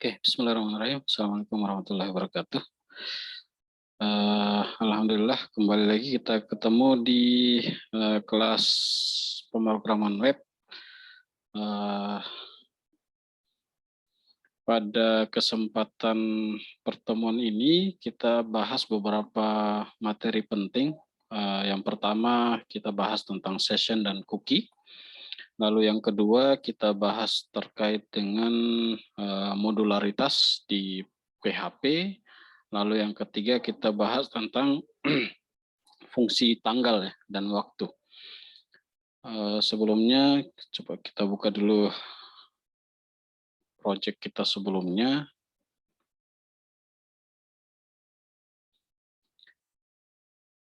Oke, bismillahirrahmanirrahim. Assalamualaikum warahmatullahi wabarakatuh. Alhamdulillah, kembali lagi kita ketemu di kelas pemrograman web. Pada kesempatan pertemuan ini, kita bahas beberapa materi penting. Yang pertama, kita bahas tentang session dan cookie. Lalu yang kedua, kita bahas terkait dengan modularitas di PHP. Lalu yang ketiga, kita bahas tentang fungsi tanggal ya, dan waktu. Sebelumnya, coba kita buka dulu project kita sebelumnya.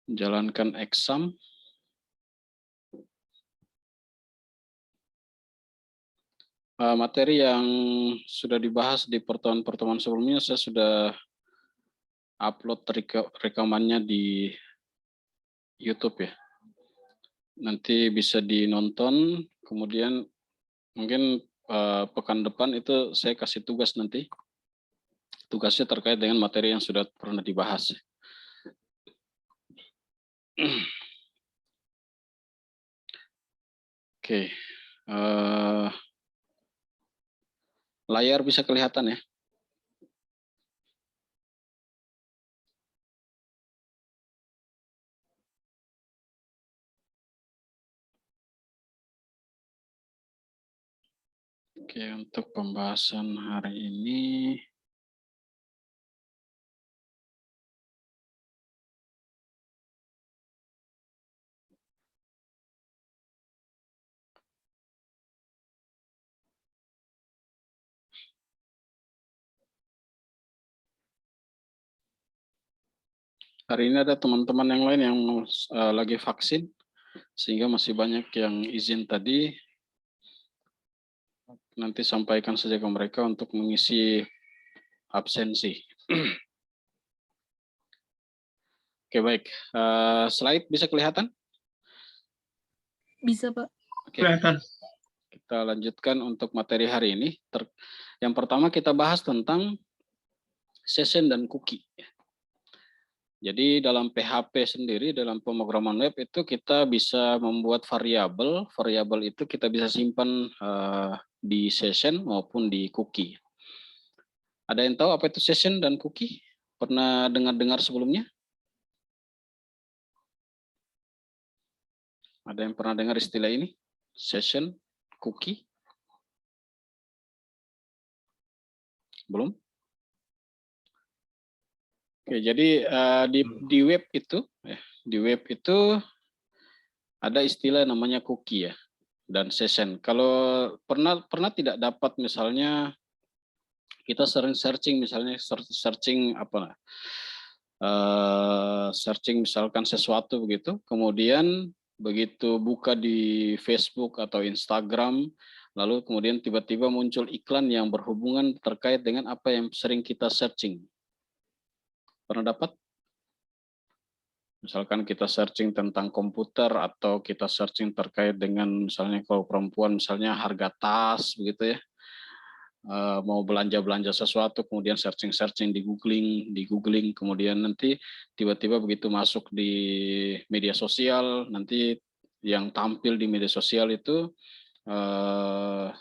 Jalankan exam. Materi yang sudah dibahas di pertemuan sebelumnya, saya sudah upload rekamannya di YouTube ya. Nanti bisa dinonton, kemudian mungkin pekan depan itu saya kasih tugas nanti. Tugasnya terkait dengan materi yang sudah pernah dibahas. Oke. Layar bisa kelihatan ya? Oke, untuk pembahasan hari ini ada teman-teman yang lain yang lagi vaksin, sehingga masih banyak yang izin tadi. Nanti sampaikan saja ke mereka untuk mengisi absensi. Oke, baik. Slide bisa kelihatan? Bisa, Pak. Oke. Kita lanjutkan untuk materi hari ini. Yang pertama kita bahas tentang session dan cookie. Jadi dalam PHP sendiri, dalam pemrograman web itu kita bisa membuat variabel. Variabel itu kita bisa simpan di session maupun di cookie. Ada yang tahu apa itu session dan cookie? Pernah dengar sebelumnya? Ada yang pernah dengar istilah ini? Session, cookie? Belum? Oke, jadi di web itu ada istilah namanya cookie ya, dan session. Kalau pernah tidak dapat misalnya kita sering searching misalnya searching searching misalkan sesuatu begitu, kemudian begitu buka di Facebook atau Instagram, lalu kemudian tiba-tiba muncul iklan yang berhubungan terkait dengan apa yang sering kita searching. Pernah dapat? Misalkan kita searching tentang komputer atau kita searching terkait dengan misalnya kalau perempuan misalnya harga tas begitu ya. Mau belanja sesuatu kemudian searching di googling kemudian nanti tiba-tiba begitu masuk di media sosial, nanti yang tampil di media sosial itu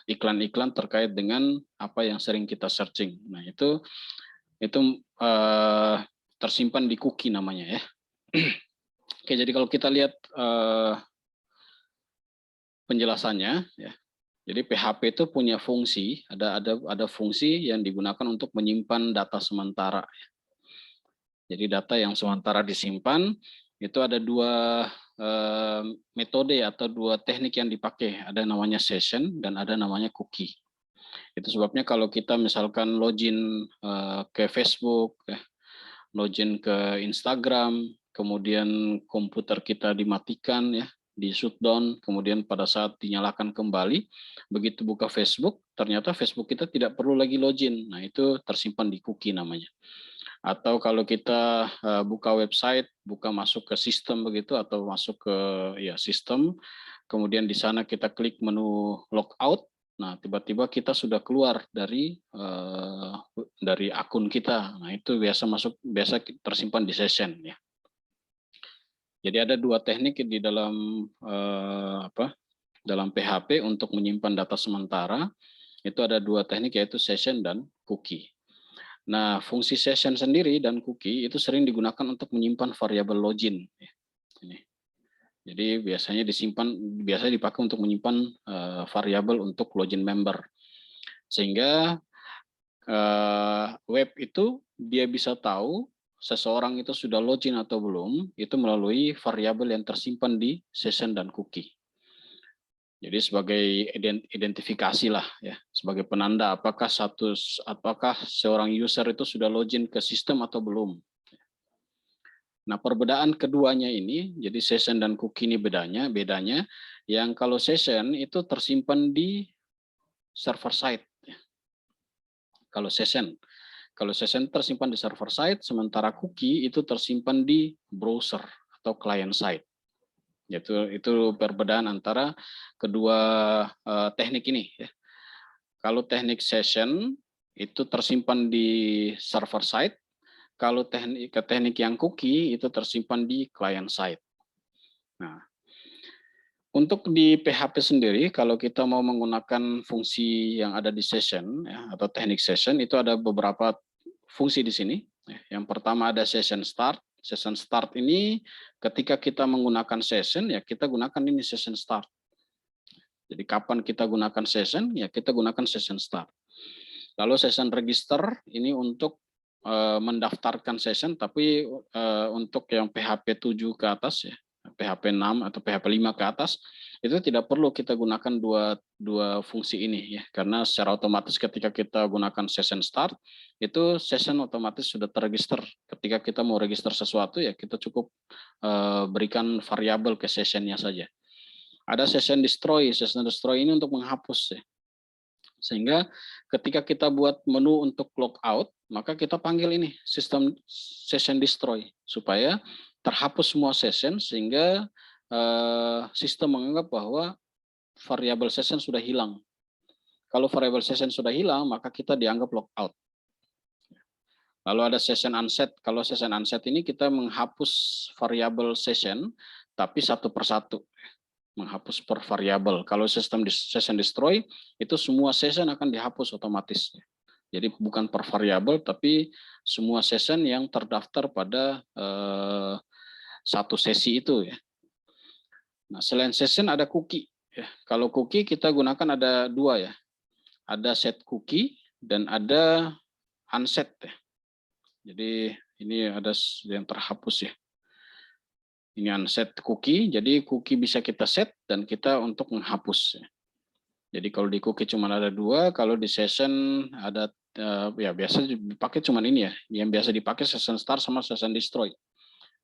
iklan-iklan terkait dengan apa yang sering kita searching. Nah, itu tersimpan di cookie namanya ya. Oke, jadi kalau kita lihat penjelasannya ya. Jadi PHP itu punya fungsi, ada fungsi yang digunakan untuk menyimpan data sementara. Jadi data yang sementara disimpan itu ada dua metode atau dua teknik yang dipakai. Ada namanya session dan ada namanya cookie. Itu sebabnya kalau kita misalkan login ke Facebook, login ke Instagram, kemudian komputer kita dimatikan ya, di shutdown, kemudian pada saat dinyalakan kembali, begitu buka Facebook, ternyata Facebook kita tidak perlu lagi login. Nah, itu tersimpan di cookie namanya. Atau kalau kita buka website, masuk ke sistem begitu, atau masuk ke ya sistem, kemudian di sana kita klik menu logout, Nah, tiba-tiba kita sudah keluar dari akun kita. Nah, itu biasa tersimpan di session ya. Jadi ada dua teknik di dalam dalam PHP untuk menyimpan data sementara. Itu ada dua teknik, yaitu session dan cookie. Nah, fungsi session sendiri dan cookie itu sering digunakan untuk menyimpan variabel login. Ini. Jadi biasanya dipakai untuk menyimpan variabel untuk login member. Sehingga web itu dia bisa tahu seseorang itu sudah login atau belum, itu melalui variabel yang tersimpan di session dan cookie. Jadi sebagai identifikasi lah ya, sebagai penanda apakah seorang user itu sudah login ke sistem atau belum. Nah, perbedaan keduanya ini, jadi session dan cookie ini bedanya yang kalau session itu tersimpan di server side. Kalau session tersimpan di server side, sementara cookie itu tersimpan di browser atau client side. Itu perbedaan antara kedua teknik ini ya. Kalau teknik session itu tersimpan di server side, kalau teknik yang cookie itu tersimpan di client side. Nah, untuk di PHP sendiri, kalau kita mau menggunakan fungsi yang ada di session ya, atau teknik session, itu ada beberapa fungsi di sini. Yang pertama ada session start. Session start ini ketika kita menggunakan session, ya kita gunakan ini session start. Jadi kapan kita gunakan session, ya kita gunakan session start. Lalu session register ini untuk mendaftarkan session, tapi untuk yang PHP 7 ke atas ya, PHP 6 atau PHP 5 ke atas, itu tidak perlu kita gunakan dua fungsi ini ya, karena secara otomatis ketika kita gunakan session start, itu session otomatis sudah terregister. Ketika kita mau register sesuatu ya kita cukup berikan variabel ke sessionnya saja. Ada session destroy ini untuk menghapus ya. Sehingga ketika kita buat menu untuk logout, maka kita panggil ini sistem session destroy supaya terhapus semua session sehingga sistem menganggap bahwa variabel session sudah hilang. Kalau variabel session sudah hilang, maka kita dianggap logout. Lalu ada session unset. Kalau session unset ini kita menghapus variabel session, tapi satu persatu. Menghapus per variabel. Kalau sistem session destroy, itu semua session akan dihapus otomatis. Jadi bukan per variabel, tapi semua session yang terdaftar pada satu sesi itu ya. Nah, selain session ada cookie. Ya. Kalau cookie kita gunakan ada dua ya. Ada set cookie dan ada unset ya. Jadi ini ada yang terhapus ya. Ini unset cookie, jadi cookie bisa kita set dan kita untuk menghapus. Jadi kalau di cookie cuma ada dua, kalau di session ada ya biasa dipakai cuma ini ya. Yang biasa dipakai session start sama session destroy.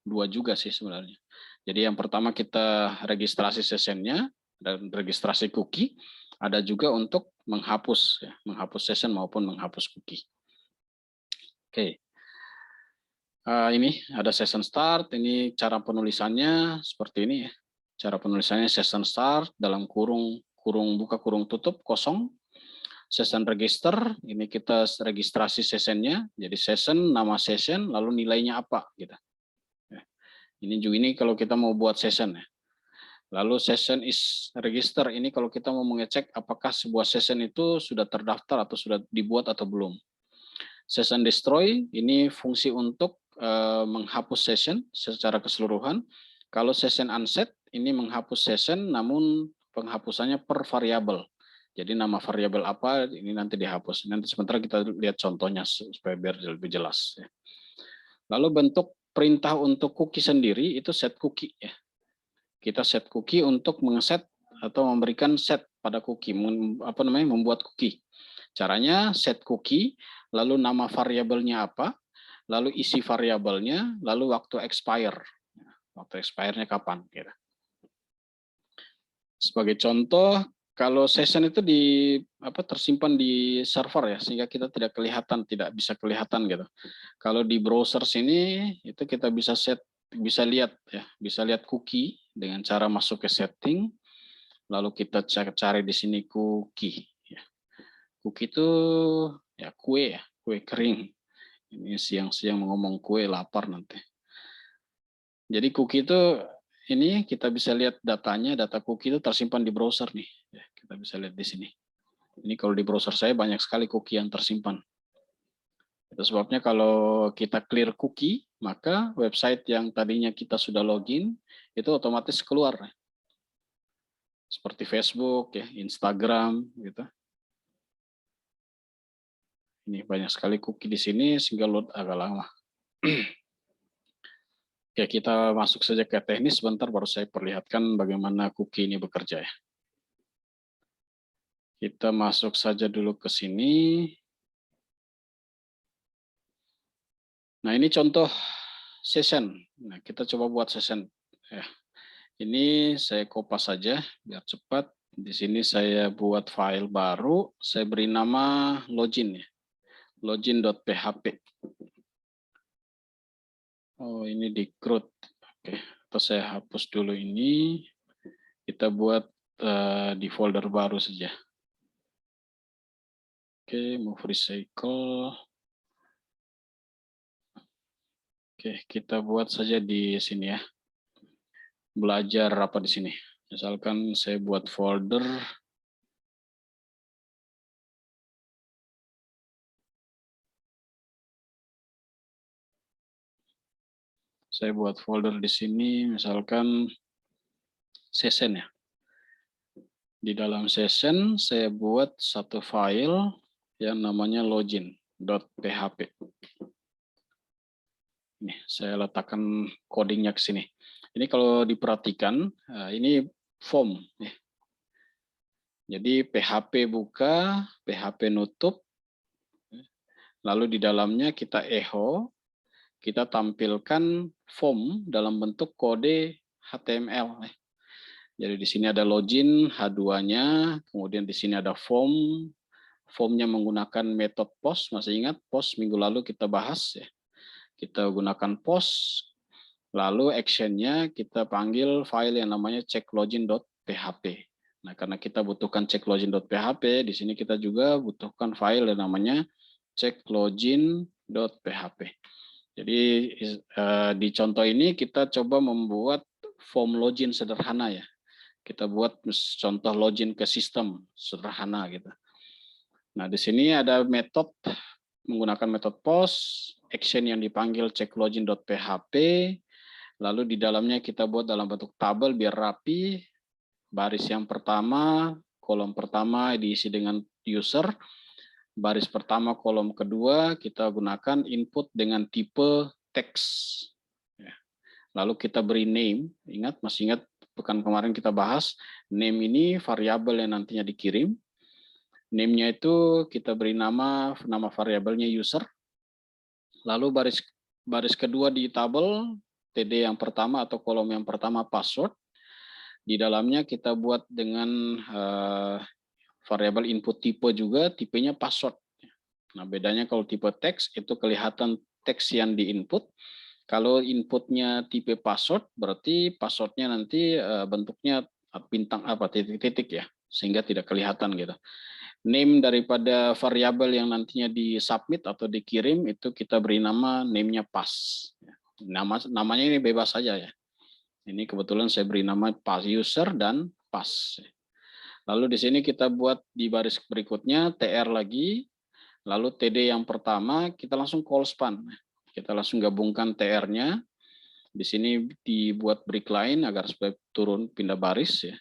Dua juga sih sebenarnya. Jadi yang pertama kita registrasi sessionnya dan registrasi cookie. Ada juga untuk menghapus, ya, menghapus session maupun menghapus cookie. Oke. Ini ada session start, ini cara penulisannya seperti ini ya. Cara penulisannya session start dalam kurung buka kurung tutup kosong. Session register, ini kita registrasi sessionnya, jadi session, nama session, lalu nilainya apa gitu. Ini kalau kita mau buat session ya. Lalu session is register, ini kalau kita mau mengecek apakah sebuah session itu sudah terdaftar atau sudah dibuat atau belum. Session destroy, ini fungsi untuk menghapus session secara keseluruhan. Kalau session unset, ini menghapus session namun penghapusannya per variabel. Jadi nama variabel apa ini nanti dihapus. Nanti sementara kita lihat contohnya supaya biar lebih jelas. Lalu bentuk perintah untuk cookie sendiri itu set cookie ya. Kita set cookie untuk mengeset atau memberikan set pada cookie, membuat cookie. Caranya set cookie, lalu nama variabelnya apa, lalu isi variabelnya, lalu waktu expire. Waktu expire-nya kapan gitu. Sebagai contoh, kalau session itu tersimpan di server ya, sehingga kita tidak bisa kelihatan gitu. Kalau di browser sini itu kita bisa lihat cookie dengan cara masuk ke setting, lalu kita cari di sini cookie. Cookie itu ya kue kering. Ini siang-siang ngomong kue, lapar nanti. Jadi cookie itu ini kita bisa lihat datanya, data cookie itu tersimpan di browser nih. Ya, kita bisa lihat di sini. Ini kalau di browser saya banyak sekali cookie yang tersimpan. Itu sebabnya kalau kita clear cookie, maka website yang tadinya kita sudah login itu otomatis keluar. Seperti Facebook, ya, Instagram, gitu. Ini banyak sekali cookie di sini sehingga load agak lama. Oke, kita masuk saja ke teknis sebentar baru saya perlihatkan bagaimana cookie ini bekerja ya. Kita masuk saja dulu ke sini. Nah, ini contoh session. Nah, kita coba buat session ya. Ini saya kopas saja biar cepat. Di sini saya buat file baru, saya beri nama login ya. Login.php. Oh, ini di root. Oke, atau saya hapus dulu ini. Kita buat di folder baru saja. Oke, move recycle. Oke, kita buat saja di sini ya. Belajar apa di sini? Misalkan saya buat folder. Saya buat folder di sini, misalkan session ya. Di dalam session saya buat satu file yang namanya login.php. Ini saya letakkan codingnya ke sini. Ini kalau diperhatikan, ini form. Jadi PHP buka, PHP nutup, lalu di dalamnya kita echo, kita tampilkan form dalam bentuk kode HTML. Jadi di sini ada login H2-nya, kemudian di sini ada form. Formnya menggunakan metode post, masih ingat post minggu lalu kita bahas ya. Kita gunakan post, lalu actionnya kita panggil file yang namanya checklogin.php. Nah, karena kita butuhkan checklogin.php, di sini kita juga butuhkan file yang namanya checklogin.php. Jadi di contoh ini kita coba membuat form login sederhana ya. Kita buat contoh login ke sistem sederhana gitu. Nah, di sini ada metode menggunakan metode post, action yang dipanggil checklogin.php, lalu di dalamnya kita buat dalam bentuk tabel biar rapi. Baris yang pertama, kolom pertama diisi dengan user. Baris pertama, kolom kedua kita gunakan input dengan tipe teks. Lalu kita beri name, masih ingat pekan kemarin kita bahas, name ini variabel yang nantinya dikirim. Name-nya itu kita beri nama variabelnya user. Lalu baris kedua di tabel, TD yang pertama atau kolom yang pertama password. Di dalamnya kita buat dengan variabel input tipe juga, tipenya password. Nah, bedanya kalau tipe teks itu kelihatan teks yang di-input. Kalau inputnya tipe password, berarti passwordnya nanti bentuknya bintang apa titik-titik ya, sehingga tidak kelihatan gitu. Name daripada variabel yang nantinya disubmit atau dikirim itu kita beri nama name-nya pass. Namanya ini bebas saja ya. Ini kebetulan saya beri nama pass user dan pass. Lalu di sini kita buat di baris berikutnya tr lagi. Lalu td yang pertama kita langsung call span. Kita langsung gabungkan tr-nya. Di sini dibuat break line agar supaya turun pindah baris ya.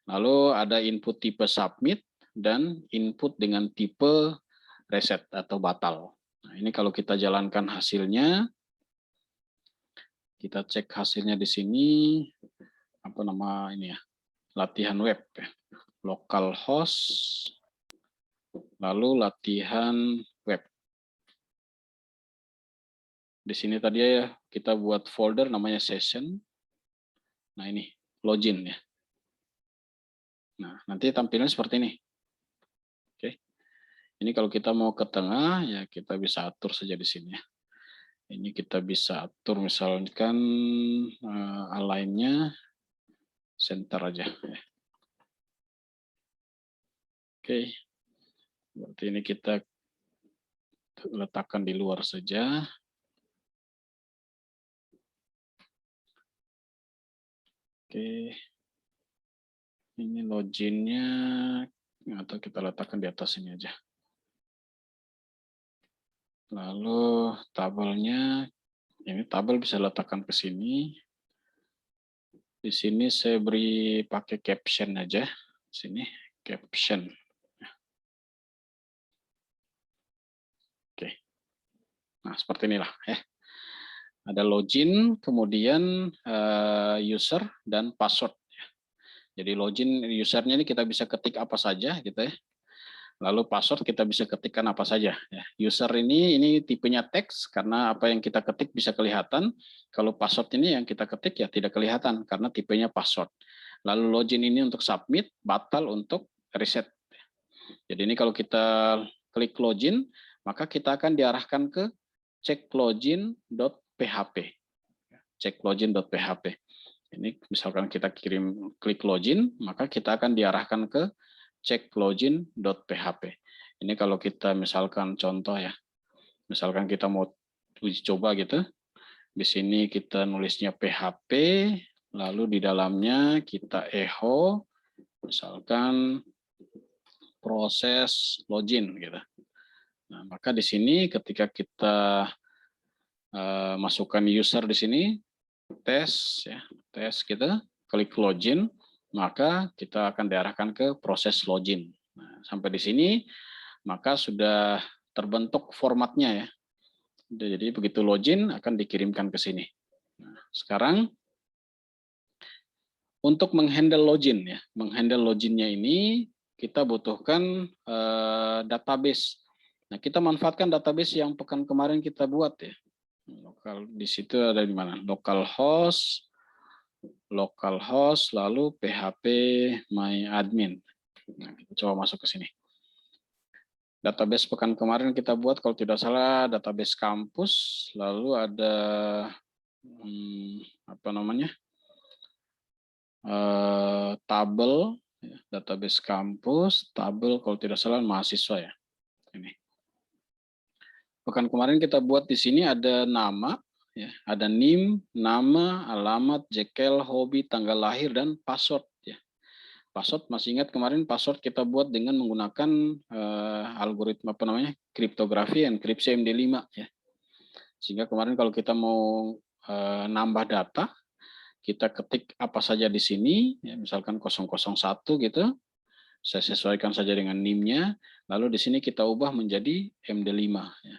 Lalu ada input tipe submit dan input dengan tipe reset atau batal. Nah, ini kalau kita jalankan hasilnya, kita cek hasilnya di sini, apa nama ini ya, latihan web, ya. Localhost, lalu latihan web. Di sini tadi ya kita buat folder namanya session. Nah ini login ya. Nah nanti tampilnya seperti ini. Oke. Ini kalau kita mau ke tengah ya kita bisa atur saja di sini ya. Ini kita bisa atur misalkan align-nya center aja. Oke. Seperti ini kita letakkan di luar saja. Oke. Ini loginnya atau kita letakkan di atas ini aja. Lalu tabelnya, ini tabel bisa letakkan ke sini. Di sini saya beri pakai caption aja. Sini caption. Oke. Nah, seperti inilah ya. Ada login, kemudian user dan password. Jadi login usernya ini kita bisa ketik apa saja gitu ya. Lalu password kita bisa ketikkan apa saja. Ya. User ini tipenya teks karena apa yang kita ketik bisa kelihatan. Kalau password ini yang kita ketik ya tidak kelihatan karena tipenya password. Lalu login ini untuk submit, batal untuk reset. Jadi ini kalau kita klik login, maka kita akan diarahkan ke checklogin.php. Checklogin.php. Ini misalkan kita klik login, maka kita akan diarahkan ke checklogin.php. Ini kalau kita misalkan contoh ya, misalkan kita mau uji coba gitu, di sini kita nulisnya PHP, lalu di dalamnya kita echo, misalkan proses login gitu. Nah, maka di sini ketika kita masukkan user di sini, tes ya, tes kita klik login, maka kita akan diarahkan ke proses login. Nah, sampai di sini maka sudah terbentuk formatnya ya. Jadi begitu login akan dikirimkan ke sini. Nah, sekarang untuk menghandle login ya, menghandle loginnya ini kita butuhkan database. Nah, kita manfaatkan database yang pekan kemarin kita buat ya. Lokal di situ ada di mana? Localhost, lalu php my admin. Nah, kita coba masuk ke sini. Database pekan kemarin kita buat kalau tidak salah database kampus, lalu ada apa namanya? Tabel, database kampus, tabel kalau tidak salah mahasiswa ya. Ini. Pekan kemarin kita buat di sini ada nama, ya, ada NIM, nama, alamat, jekel, hobi, tanggal lahir, dan password. Ya. Password masih ingat kemarin password kita buat dengan menggunakan algoritma apa namanya kriptografi enkripsi MD5 ya. Sehingga kemarin kalau kita mau nambah data, kita ketik apa saja di sini, ya, misalkan 001 gitu, saya sesuaikan saja dengan NIM-nya, lalu di sini kita ubah menjadi MD5 ya,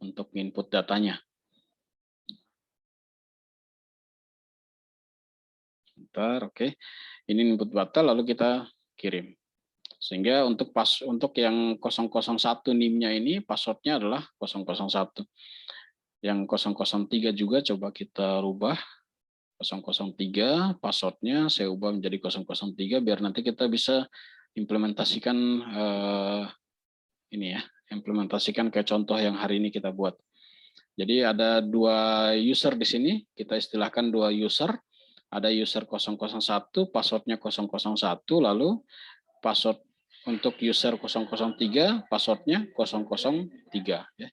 untuk input datanya. Bentar, oke. Ini input data lalu kita kirim. Sehingga untuk yang 001 NIM-nya ini password-nya adalah 001. Yang 003 juga coba kita rubah. 003 password-nya saya ubah menjadi 003 biar nanti kita bisa implementasikan ini ya, implementasikan kayak contoh yang hari ini kita buat. Jadi ada dua user di sini, kita istilahkan dua user. Ada user 001, passwordnya 001, lalu password untuk user 003, passwordnya 003. Ya.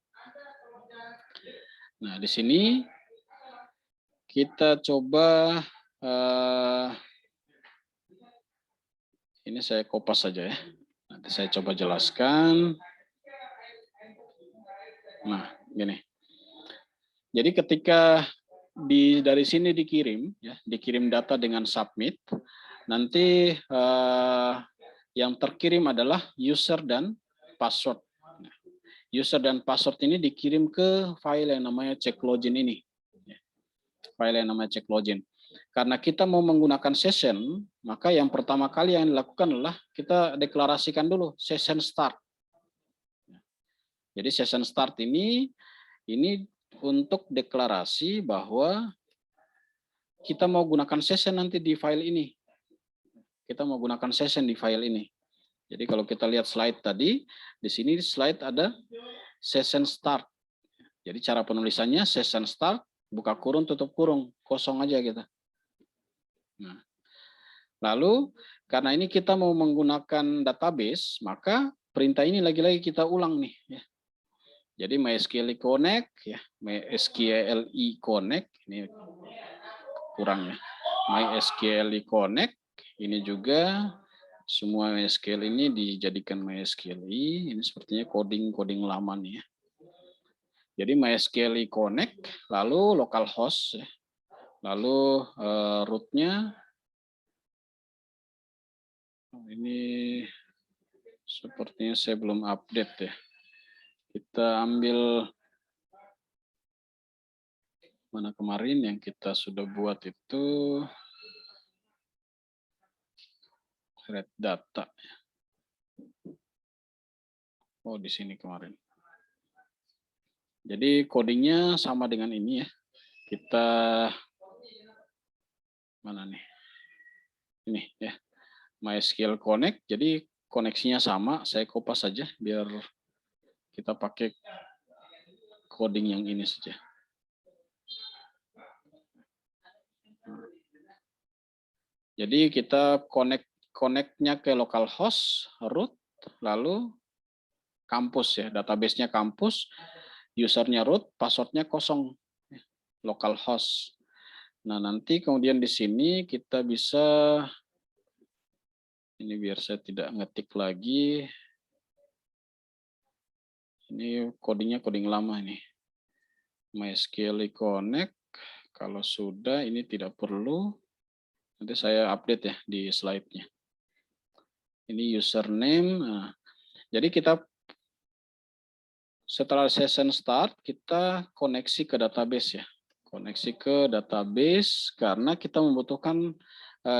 Nah, di sini kita coba, ini saya kopas saja ya. Nanti saya coba jelaskan. Nah, gini. Jadi ketika dari sini dikirim, ya, dikirim data dengan submit, nanti yang terkirim adalah user dan password. User dan password ini dikirim ke file yang namanya checklogin ini. File yang namanya checklogin. Karena kita mau menggunakan session, maka yang pertama kali yang dilakukan adalah kita deklarasikan dulu session start. Jadi session start ini untuk deklarasi bahwa kita mau gunakan session nanti di file ini. Kita mau gunakan session di file ini. Jadi kalau kita lihat slide tadi, di sini slide ada session start. Jadi cara penulisannya session start, buka kurung, tutup kurung, kosong aja kita. Nah, lalu karena ini kita mau menggunakan database, maka perintah ini lagi-lagi kita ulang nih ya. Jadi MySQL connect ya, MySQL connect ini kurang ya. MySQL connect ini juga semua MySQL ini dijadikan MySQL ini sepertinya coding lama nih ya. Jadi MySQL connect lalu localhost ya. Lalu rootnya ini sepertinya saya belum update ya. Kita ambil mana kemarin yang kita sudah buat itu red data. Oh, di sini kemarin. Jadi codingnya sama dengan ini ya. Kita mana nih? Ini ya. MySQL connect. Jadi koneksinya sama. Saya kopas saja biar kita pakai coding yang ini saja. Jadi kita connect-nya ke localhost, root, lalu kampus ya, database-nya kampus, usernya root, password-nya kosong, localhost. Nah nanti kemudian di sini kita bisa, ini biar saya tidak ngetik lagi, ini codingnya coding lama ini, MySQL connect, kalau sudah ini tidak perlu. Nanti saya update ya di slide-nya. Ini username. Nah, jadi kita setelah session start, kita koneksi ke database ya. Koneksi ke database karena kita membutuhkan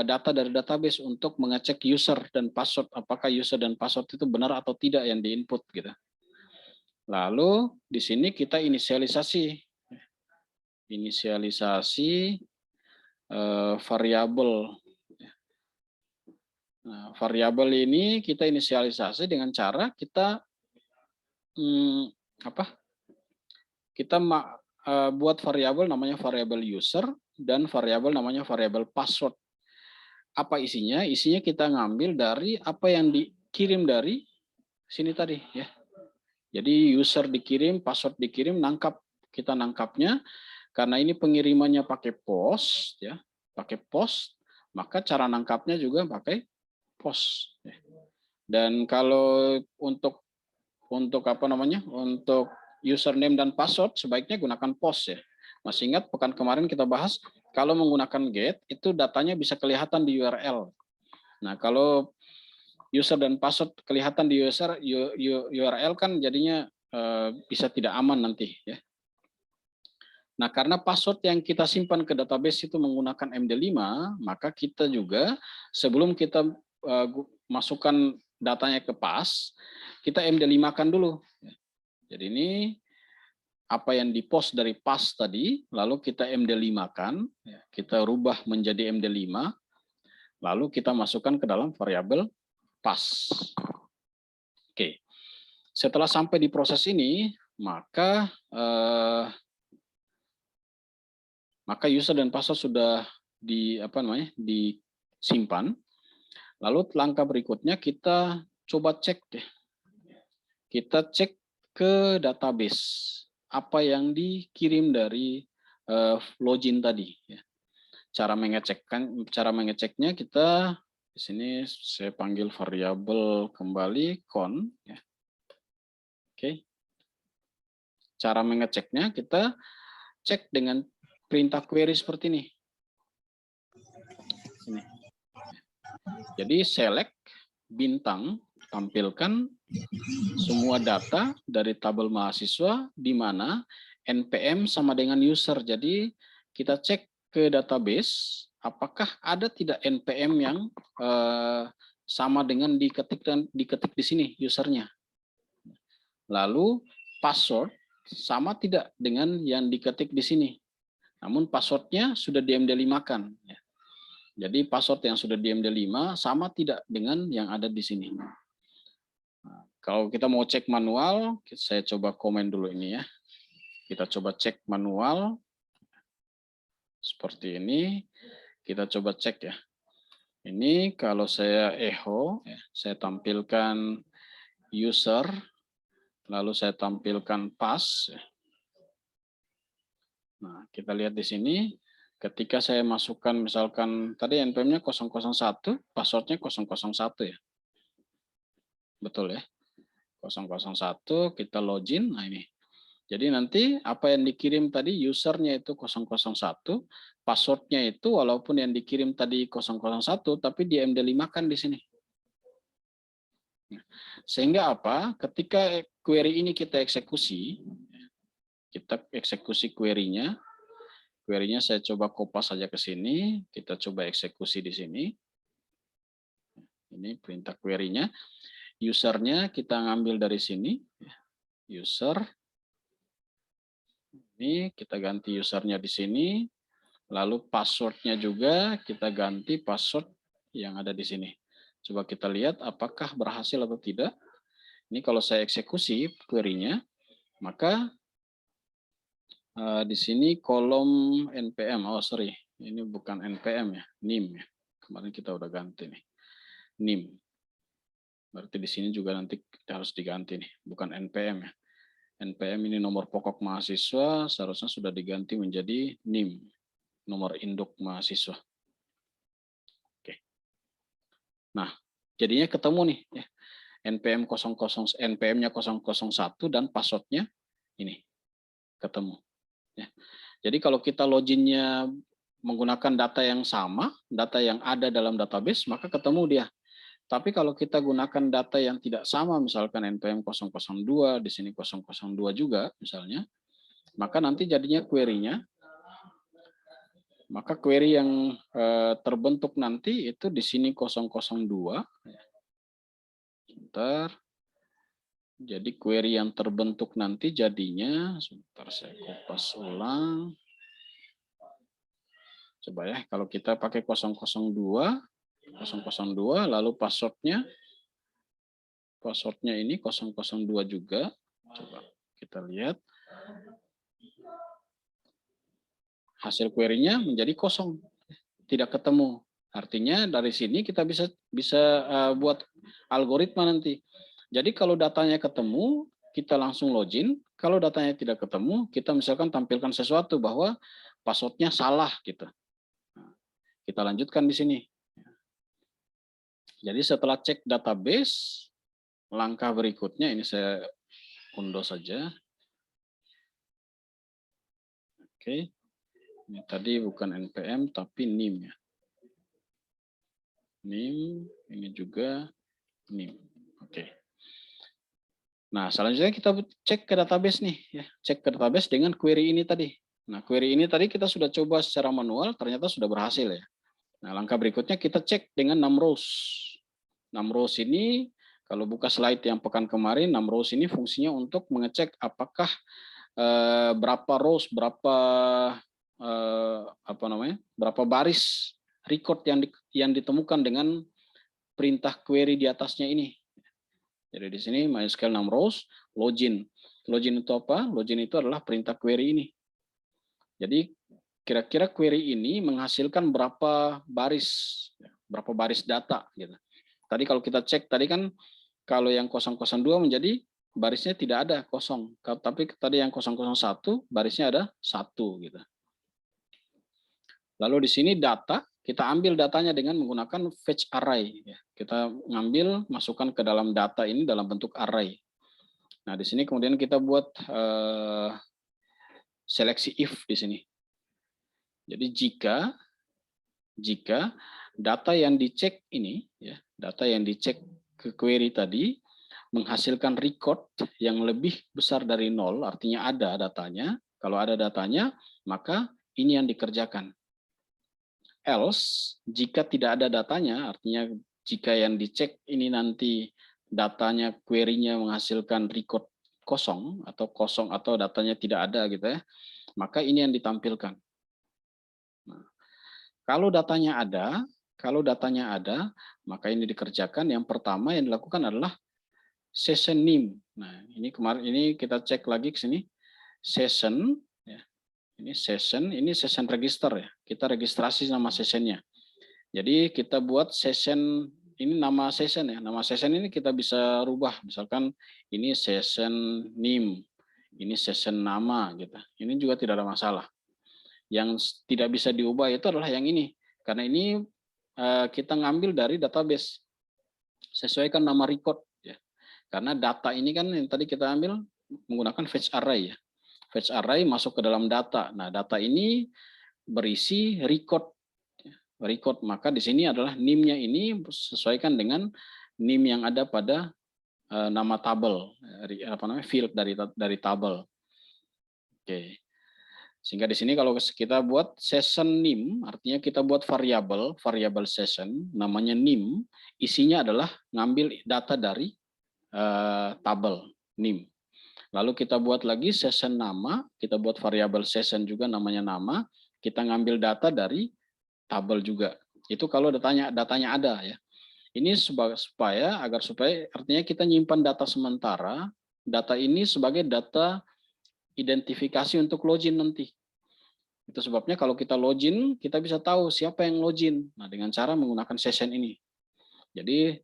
data dari database untuk mengecek user dan password. Apakah user dan password itu benar atau tidak yang diinput gitu. Lalu di sini kita inisialisasi. Variabel. Nah, variabel ini kita inisialisasi dengan cara kita kita buat variabel namanya variabel user dan variabel namanya variabel password. Apa isinya? Isinya kita ngambil dari apa yang dikirim dari sini tadi ya. Jadi user dikirim, password dikirim, kita nangkapnya karena ini pengirimannya pakai post ya, pakai post, maka cara nangkapnya juga pakai post. Dan kalau untuk apa namanya? Untuk username dan password sebaiknya gunakan post ya. Masih ingat pekan kemarin kita bahas kalau menggunakan get itu datanya bisa kelihatan di URL. Nah, kalau user dan password kelihatan di URL kan jadinya bisa tidak aman nanti ya. Nah, karena password yang kita simpan ke database itu menggunakan MD5, maka kita juga sebelum kita masukkan datanya ke PAS, kita MD5-kan dulu. Jadi ini apa yang di-post dari PAS tadi, lalu kita MD5-kan, kita rubah menjadi MD5, lalu kita masukkan ke dalam variabel PAS. Oke. Setelah sampai di proses ini, maka user dan password sudah disimpan. Lalu langkah berikutnya kita coba cek deh. Kita cek ke database apa yang dikirim dari login tadi. Cara mengeceknya kita di sini saya panggil variabel kembali con. Oke. Cara mengeceknya kita cek dengan perintah query seperti ini. Jadi select bintang, tampilkan semua data dari tabel mahasiswa di mana NPM sama dengan user. Jadi kita cek ke database apakah ada tidak NPM yang sama dengan diketik di sini usernya. Lalu password sama tidak dengan yang diketik di sini. Namun passwordnya sudah di MD5-kan. Jadi password yang sudah di MD5 sama tidak dengan yang ada di sini. Nah, kalau kita mau cek manual, saya coba komen dulu ini ya. Kita coba cek manual. Seperti ini. Kita coba cek ya. Ini kalau saya echo, saya tampilkan user, lalu saya tampilkan pass. Nah, kita lihat di sini, ketika saya masukkan misalkan tadi npm-nya 001, password-nya 001 ya. Betul ya. 001, kita login. Nah ini. Jadi nanti apa yang dikirim tadi usernya itu 001, passwordnya itu walaupun yang dikirim tadi 001, tapi di MD5-kan di sini. Sehingga apa? Ketika query ini kita eksekusi query-nya. Query-nya saya coba kopas saja ke sini, kita coba eksekusi di sini. Ini perintah query-nya. Usernya kita ngambil dari sini. User. Ini kita ganti usernya di sini. Lalu password-nya juga kita ganti password yang ada di sini. Coba kita lihat apakah berhasil atau tidak. Ini kalau saya eksekusi query-nya, maka di sini kolom npm. Oh sorry, ini bukan npm ya, nim ya. Kemarin kita udah ganti nih, nim. Berarti di sini juga nanti kita harus diganti nih, bukan npm ya. npm ini nomor pokok mahasiswa, seharusnya sudah diganti menjadi nim, nomor induk mahasiswa. Oke. Nah, jadinya ketemu nih ya. npm-nya 001 dan passwordnya ini ketemu. Ya. Jadi kalau kita loginnya menggunakan data yang sama, data yang ada dalam database, maka ketemu dia. Tapi kalau kita gunakan data yang tidak sama, misalkan npm 002, di sini 002 juga misalnya, maka nanti jadinya query-nya, maka query yang terbentuk nanti itu di sini 002. Sebentar. Jadi query yang terbentuk nanti jadinya, sebentar saya kopas ulang. Coba ya, kalau kita pakai 002 lalu passwordnya ini 002 juga. Coba kita lihat. Hasil query-nya menjadi kosong, tidak ketemu. Artinya dari sini kita bisa buat algoritma nanti. Jadi kalau datanya ketemu, kita langsung login. Kalau datanya tidak ketemu, kita misalkan tampilkan sesuatu bahwa passwordnya salah gitu. Kita lanjutkan di sini. Jadi setelah cek database, langkah berikutnya ini saya undo saja. Oke. Ini tadi bukan npm tapi nim ya. Nim, ini juga nim. Oke. Nah, selanjutnya kita cek ke database nih ya. Cek ke database dengan query ini tadi. Nah, query ini tadi kita sudah coba secara manual, ternyata sudah berhasil ya. Nah, langkah berikutnya kita cek dengan numRows. numRows ini kalau buka slide yang pekan kemarin, numRows ini fungsinya untuk mengecek apakah berapa rows, berapa baris record yang ditemukan dengan perintah query di atasnya ini. Jadi di sini MySQL numRows login. Login itu apa? Login itu adalah perintah query ini. Jadi kira-kira query ini menghasilkan berapa baris data gitu. Tadi kalau kita cek tadi kan kalau yang 002 menjadi barisnya tidak ada kosong, tapi tadi yang 001 barisnya ada 1 gitu. Lalu di sini data, kita ambil datanya dengan menggunakan fetch array. Kita ngambil, masukkan ke dalam data ini dalam bentuk array. Nah di sini kemudian kita buat seleksi if di sini. Jadi jika data yang dicek ini, ya, data yang dicek ke query tadi menghasilkan record yang lebih besar dari 0, artinya ada datanya. Kalau ada datanya, maka ini yang dikerjakan. Else, jika tidak ada datanya, artinya jika yang dicek ini nanti datanya, query-nya menghasilkan record kosong atau datanya tidak ada gitu ya, maka ini yang ditampilkan. Nah, kalau datanya ada, maka ini dikerjakan. Yang pertama yang dilakukan adalah session name. Nah, ini kemarin ini kita cek lagi ke sini. Session ya. Ini session register ya. Kita registrasi nama sessionnya. Jadi kita buat session ini nama session ya. Nama session ini kita bisa rubah. Misalkan ini session name, ini session nama gitu. Ini juga tidak ada masalah. Yang tidak bisa diubah itu adalah yang ini. Karena ini kita ngambil dari database. Sesuaikan nama record ya. Karena data ini kan yang tadi kita ambil menggunakan fetch array ya. Fetch array masuk ke dalam data. Nah, data ini berisi record. Record, maka di sini adalah NIM-nya ini sesuaikan dengan NIM yang ada pada nama tabel, apa namanya, field dari tabel. Oke. Sehingga di sini kalau kita buat session NIM, artinya kita buat variabel session, namanya NIM, isinya adalah ngambil data dari tabel NIM. Lalu kita buat lagi session nama, kita buat variabel session juga namanya nama, kita ngambil data dari tabel juga. Itu kalau datanya ada ya. Ini supaya artinya kita nyimpan data sementara, data ini sebagai data identifikasi untuk login nanti. Itu sebabnya kalau kita login, kita bisa tahu siapa yang login. Nah, dengan cara menggunakan session ini. Jadi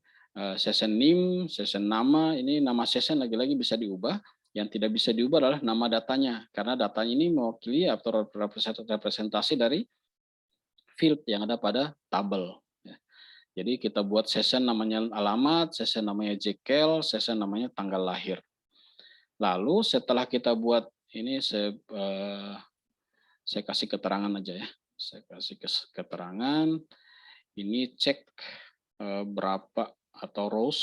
session name, session nama, ini nama session lagi-lagi bisa diubah. Yang tidak bisa diubah adalah nama datanya, karena datanya ini mewakili atau representasi dari field yang ada pada tabel. Jadi kita buat session namanya alamat, session namanya JKL, session namanya tanggal lahir. Lalu setelah kita buat ini, saya kasih keterangan aja ya. Saya kasih keterangan. Ini cek berapa atau rows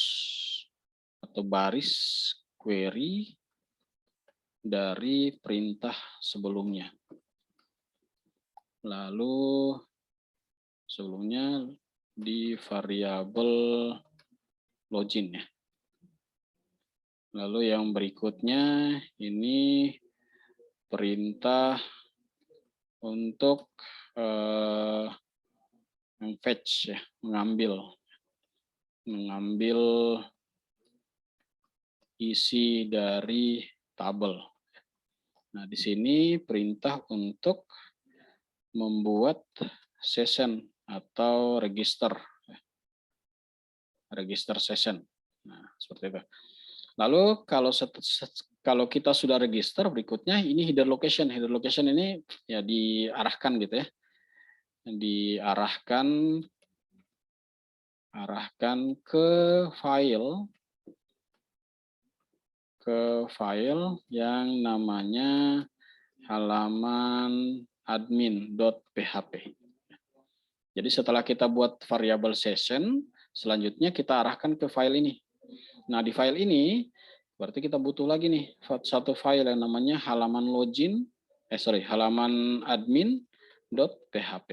atau baris query dari perintah sebelumnya. Lalu sebelumnya di variabel login ya. Lalu yang berikutnya ini perintah untuk fetch ya, mengambil isi dari tabel. Nah, di sini perintah untuk membuat session atau register session. Nah, seperti itu. Lalu kalau kita sudah register, berikutnya ini header location. Header location ini ya diarahkan gitu ya. Diarahkan ke file yang namanya halaman admin.php. Jadi setelah kita buat variabel session, selanjutnya kita arahkan ke file ini. Nah, di file ini berarti kita butuh lagi nih satu file yang namanya halaman admin.php.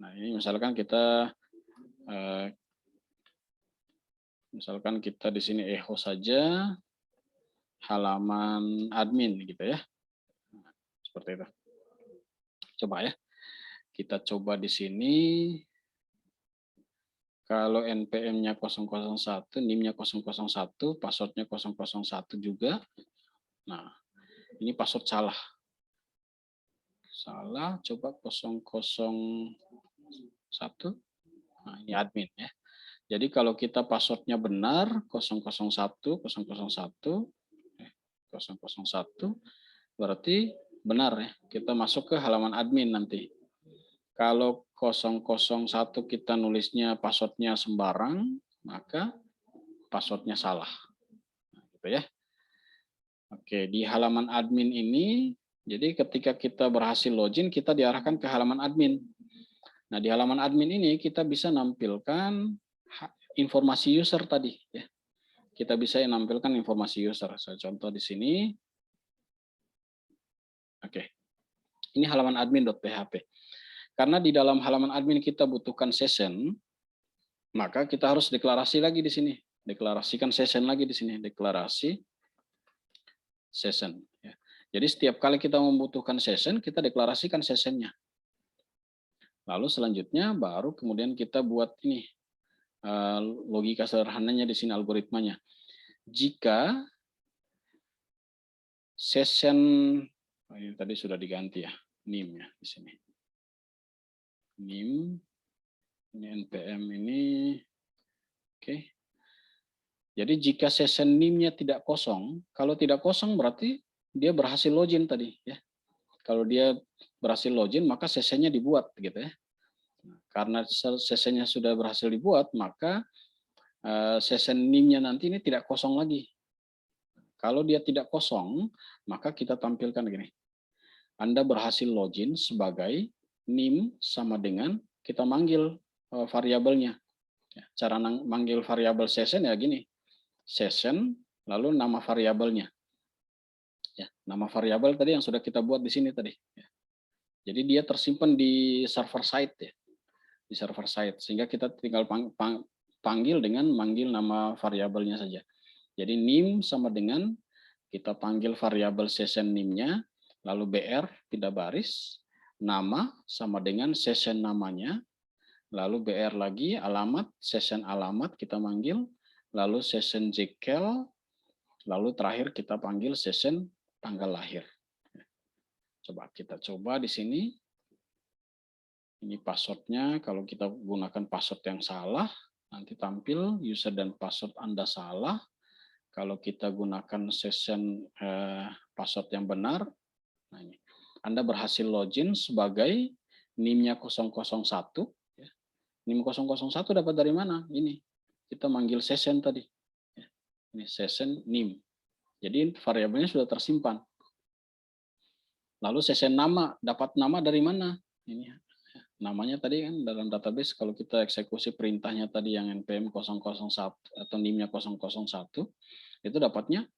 Nah, ini misalkan kita di sini echo saja halaman admin gitu ya. Nah, seperti itu. Coba ya. Kita coba di sini. Kalau NPM-nya 001, NIM-nya 001, password-nya 001 juga. Nah, ini password salah. Salah, coba 001. Nah, ini admin ya. Jadi kalau kita password-nya benar, 001, berarti benar ya. Kita masuk ke halaman admin nanti. Kalau 001 kita nulisnya passwordnya sembarang, maka passwordnya salah. Nah, gitu ya. Oke, di halaman admin ini, jadi ketika kita berhasil login, kita diarahkan ke halaman admin. Nah, di halaman admin ini kita bisa nampilkan informasi user tadi. Ya. Kita bisa nampilkan informasi user. Saya contoh di sini. Oke, ini halaman admin.php. Karena di dalam halaman admin kita butuhkan session, maka kita harus deklarasi lagi di sini. Deklarasikan session lagi di sini. Deklarasi session. Ya. Jadi setiap kali kita membutuhkan session, kita deklarasikan sessionnya. Lalu selanjutnya baru kemudian kita buat ini logika sederhananya di sini, algoritmanya. Jika session ini tadi sudah diganti ya, NIM ya di sini. NIM Ini npm ini. Oke. Jadi jika session name-nya tidak kosong, kalau tidak kosong berarti dia berhasil login tadi ya. Kalau dia berhasil login maka sessionnya dibuat gitu ya. Karena sessionnya sudah berhasil dibuat maka session name-nya nanti ini tidak kosong lagi. Kalau dia tidak kosong maka kita tampilkan gini. Anda berhasil login sebagai name sama dengan kita manggil variabelnya. Cara manggil variabel session ya gini. Session lalu nama variabelnya. Ya, nama variabel tadi yang sudah kita buat di sini tadi. Ya. Jadi dia tersimpan di server side ya, di server side sehingga kita tinggal panggil dengan manggil nama variabelnya saja. Jadi name sama dengan kita panggil variabel session name-nya, lalu br tidak baris, nama sama dengan session namanya, lalu br lagi alamat session alamat kita manggil, lalu session jql, lalu terakhir kita panggil session tanggal lahir. Coba kita coba di sini. Ini passwordnya, kalau kita gunakan password yang salah, nanti tampil user dan password Anda salah. Kalau kita gunakan session password yang benar, nah ini. Anda berhasil login sebagai NIM-nya 001. Ya. NIM 001 dapat dari mana? Ini, kita manggil session tadi. Ya. Ini session NIM. Jadi variabelnya sudah tersimpan. Lalu session nama, dapat nama dari mana? Ini namanya tadi kan dalam database kalau kita eksekusi perintahnya tadi yang npm 001 atau NIM-nya 001 itu dapatnya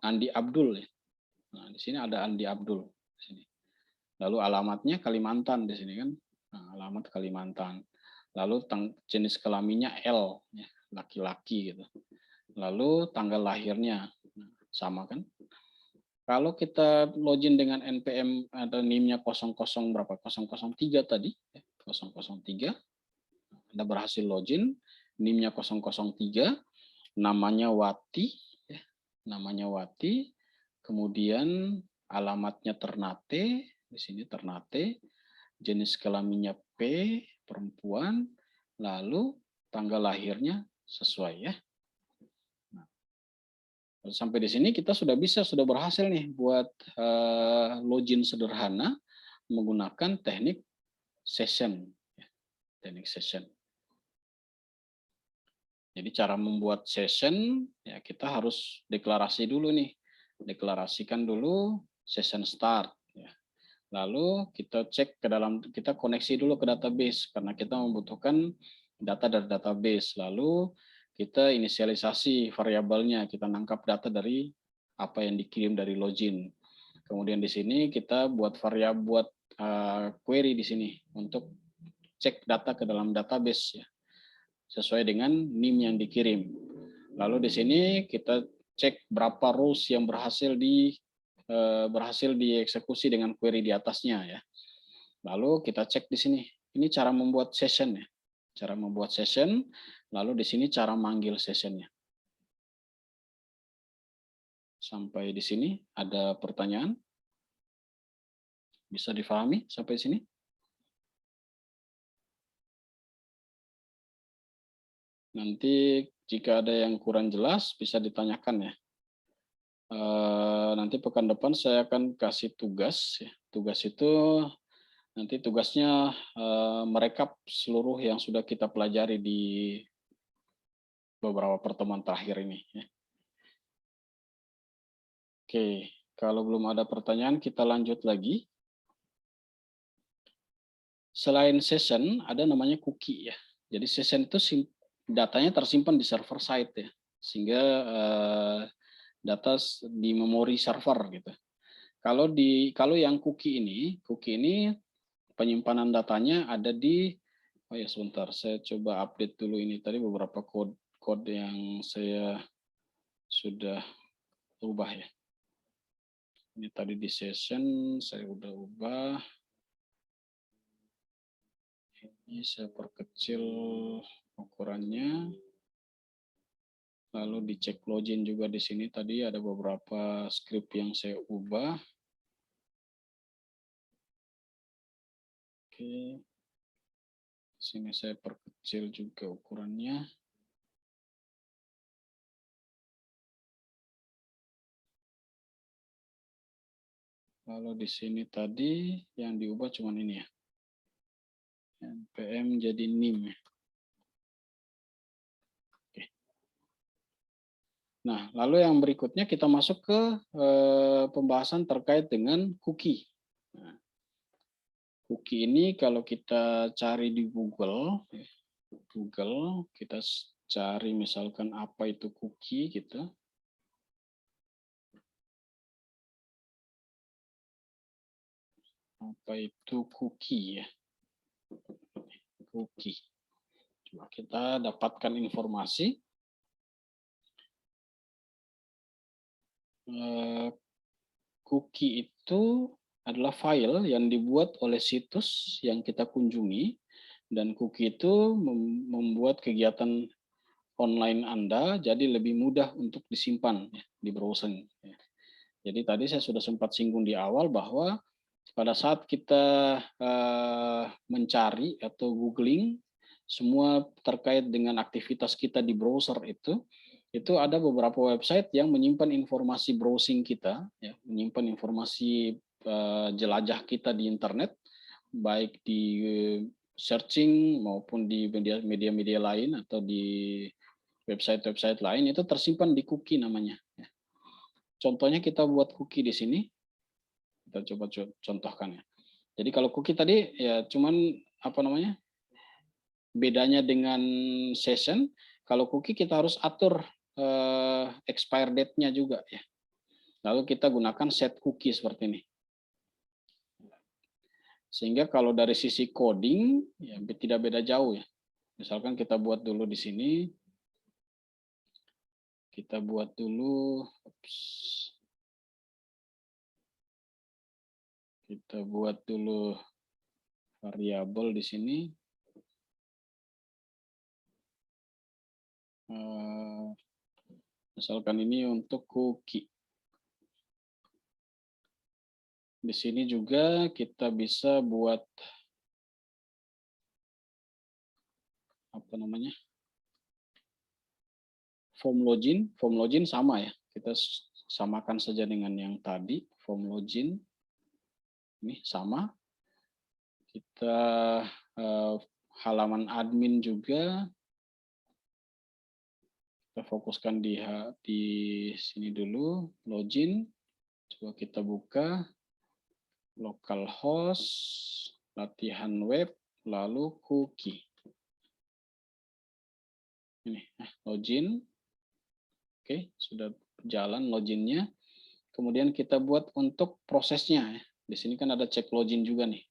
Andi Abdul ya. Nah, di sini ada Andi Abdul di sini. Lalu alamatnya Kalimantan di sini kan. Nah, alamat Kalimantan. Lalu jenis kelaminnya L ya, laki-laki gitu. Lalu tanggal lahirnya sama kan. Kalau kita login dengan npm atau NIM-nya 00 berapa? 003 tadi, 003. Anda berhasil login, NIM-nya 003, namanya Wati, namanya Wati, kemudian alamatnya Ternate, di sini Ternate, jenis kelaminnya P, perempuan, lalu tanggal lahirnya sesuai ya. Sampai di sini kita sudah berhasil nih buat login sederhana menggunakan teknik session. Teknik session. Jadi cara membuat session ya kita harus deklarasi dulu nih. Deklarasikan dulu session start. Ya. Lalu kita cek ke dalam, kita koneksi dulu ke database karena kita membutuhkan data dari database. Lalu kita inisialisasi variabelnya, kita nangkap data dari apa yang dikirim dari login. Kemudian di sini kita buat variabel, query di sini untuk cek data ke dalam database ya, sesuai dengan NIM yang dikirim. Lalu di sini kita cek berapa rows yang berhasil dieksekusi dengan query di atasnya ya. Lalu kita cek di sini. Ini cara membuat session ya. Cara membuat session. Lalu di sini cara manggil sessionnya. Sampai di sini ada pertanyaan? Bisa difahami sampai sini? Nanti jika ada yang kurang jelas bisa ditanyakan ya. Nanti pekan depan saya akan kasih tugas. Ya. Tugas itu nanti tugasnya merekap seluruh yang sudah kita pelajari di beberapa pertemuan terakhir ini. Ya. Oke, kalau belum ada pertanyaan kita lanjut lagi. Selain session ada namanya cookie ya. Jadi session itu datanya tersimpan di server side ya, sehingga data di memori server gitu. Kalau yang cookie ini penyimpanan datanya ada di, oh ya sebentar, saya coba update dulu ini tadi beberapa kode yang saya sudah ubah ya. Ini tadi di session saya udah ubah. Ini saya perkecil ukurannya. Lalu dicek login juga di sini tadi ada beberapa script yang saya ubah. Oke. Sini saya perkecil juga ukurannya. Kalau di sini tadi yang diubah cuma ini ya. NPM jadi NIM ya. Oke. Nah, lalu yang berikutnya kita masuk ke pembahasan terkait dengan cookie. Nah, cookie ini kalau kita cari di Google, kita cari misalkan apa itu cookie gitu. Apa itu cookie ya? Cookie. Coba kita dapatkan informasi. Cookie itu adalah file yang dibuat oleh situs yang kita kunjungi, dan cookie itu membuat kegiatan online Anda jadi lebih mudah untuk disimpan ya, di browsing. Jadi tadi saya sudah sempat singgung di awal bahwa pada saat kita mencari atau googling semua terkait dengan aktivitas kita di browser itu ada beberapa website yang menyimpan informasi browsing kita, ya, menyimpan informasi jelajah kita di internet, baik di searching maupun di media-media lain atau di website-website lain, itu tersimpan di cookie namanya. Contohnya kita buat cookie di sini, kita coba contohkan ya. Jadi kalau cookie tadi ya cuman apa namanya, bedanya dengan session, kalau cookie kita harus atur expire date-nya juga ya. Lalu kita gunakan set cookie seperti ini. Sehingga kalau dari sisi coding ya tidak beda jauh ya. Misalkan kita buat dulu di sini. Kita buat dulu variabel di sini. Misalkan ini untuk cookie. Di sini juga kita bisa buat apa namanya, form login sama ya. Kita samakan saja dengan yang tadi, form login ini sama. Kita halaman admin juga kita fokuskan di sini dulu, login. Coba kita buka localhost, latihan web, lalu cookie. Ini login. Oke, sudah jalan loginnya. Kemudian kita buat untuk prosesnya. Di sini kan ada cek login juga nih.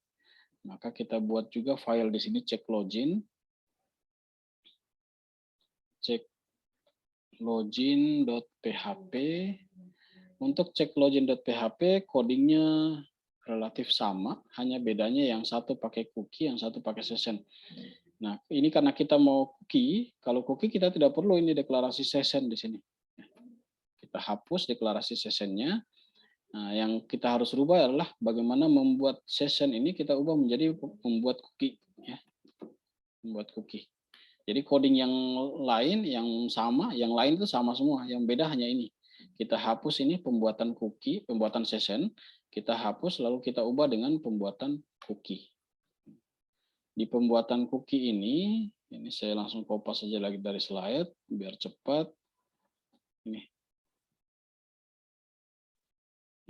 Maka kita buat juga file di sini cek login. Cek login.php. Untuk cek login.php codingnya relatif sama, hanya bedanya yang satu pakai cookie, yang satu pakai session. Nah, ini karena kita mau cookie, kalau cookie kita tidak perlu ini deklarasi session di sini. Kita hapus deklarasi sessionnya. Nah, yang kita harus rubah adalah bagaimana membuat session ini kita ubah menjadi membuat cookie. Ya. Membuat cookie. Jadi coding yang lain, yang sama, yang lain itu sama semua. Yang beda hanya ini. Kita hapus ini pembuatan cookie, pembuatan session. Kita hapus lalu kita ubah dengan pembuatan cookie. Di pembuatan cookie ini saya langsung copy saja lagi dari slide biar cepat.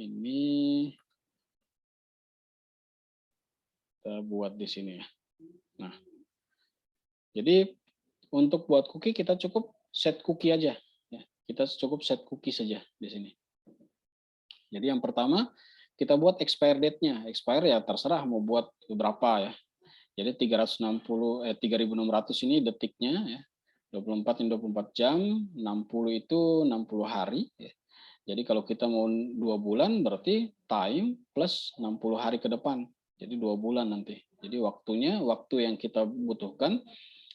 Ini kita buat di sini ya. Nah, jadi untuk buat cookie kita cukup set cookie aja. Ya. Kita cukup set cookie saja di sini. Jadi yang pertama kita buat expire date-nya. Expire ya terserah mau buat berapa ya. Jadi 3600 ini detiknya ya. 24 ini 24 jam, 60 itu 60 hari ya. Jadi kalau kita mau 2 bulan berarti time plus 60 hari ke depan. Jadi 2 bulan nanti. Jadi waktu yang kita butuhkan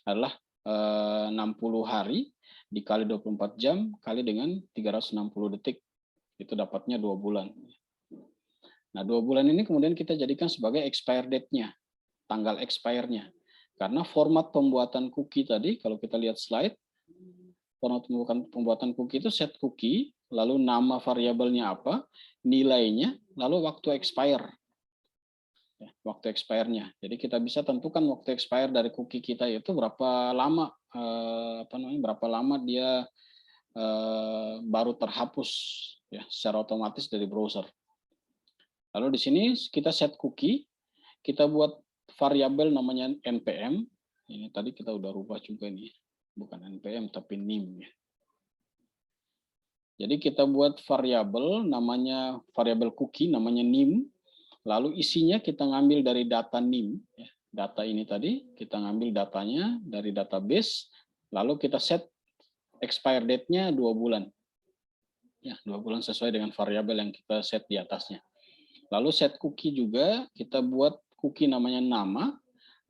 adalah 60 hari dikali 24 jam kali dengan 360 detik. Itu dapatnya 2 bulan. Nah, 2 bulan ini kemudian kita jadikan sebagai expire date-nya, tanggal expire-nya. Karena format pembuatan cookie tadi, kalau kita lihat slide, format pembuatan cookie itu set cookie, lalu nama variabelnya apa, nilainya, lalu waktu expire. Waktu expire-nya. Jadi kita bisa tentukan waktu expire dari cookie kita itu berapa lama, berapa lama dia baru terhapus ya secara otomatis dari browser. Lalu di sini kita set cookie, kita buat variabel namanya npm. Ini tadi kita udah rubah juga nih, bukan npm tapi nim ya. Jadi kita buat variabel namanya variabel cookie namanya nim. Lalu isinya kita ngambil dari data NIM. Data ini tadi, kita ngambil datanya dari database, lalu kita set expire date-nya 2 bulan. Ya, 2 bulan sesuai dengan variabel yang kita set di atasnya. Lalu set cookie juga, kita buat cookie namanya nama,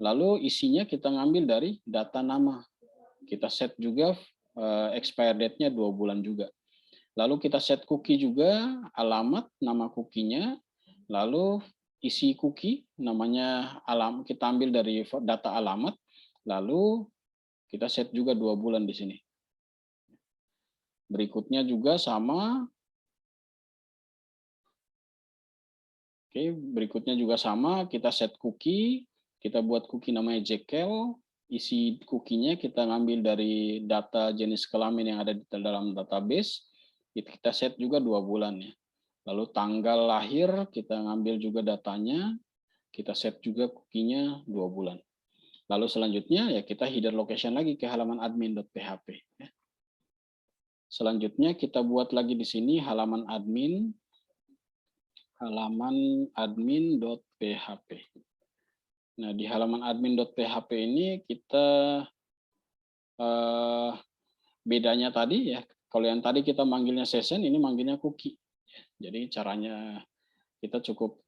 lalu isinya kita ngambil dari data nama. Kita set juga expire date-nya 2 bulan juga. Lalu kita set cookie juga, alamat, nama cookie-nya, lalu isi cookie namanya kita ambil dari data alamat, lalu kita set juga 2 bulan di sini. Berikutnya juga sama. Oke, berikutnya juga sama, kita set cookie, kita buat cookie namanya Jekyll, isi cookie-nya kita ngambil dari data jenis kelamin yang ada di dalam database, kita set juga 2 bulan ya. Lalu tanggal lahir kita ngambil juga datanya, kita set juga cookie-nya 2 bulan. Lalu selanjutnya ya kita header location lagi ke halaman admin.php. Selanjutnya kita buat lagi di sini halaman admin.php. Nah di halaman admin.php ini kita bedanya tadi ya, kalau yang tadi kita manggilnya session, ini manggilnya cookie. Jadi caranya kita cukup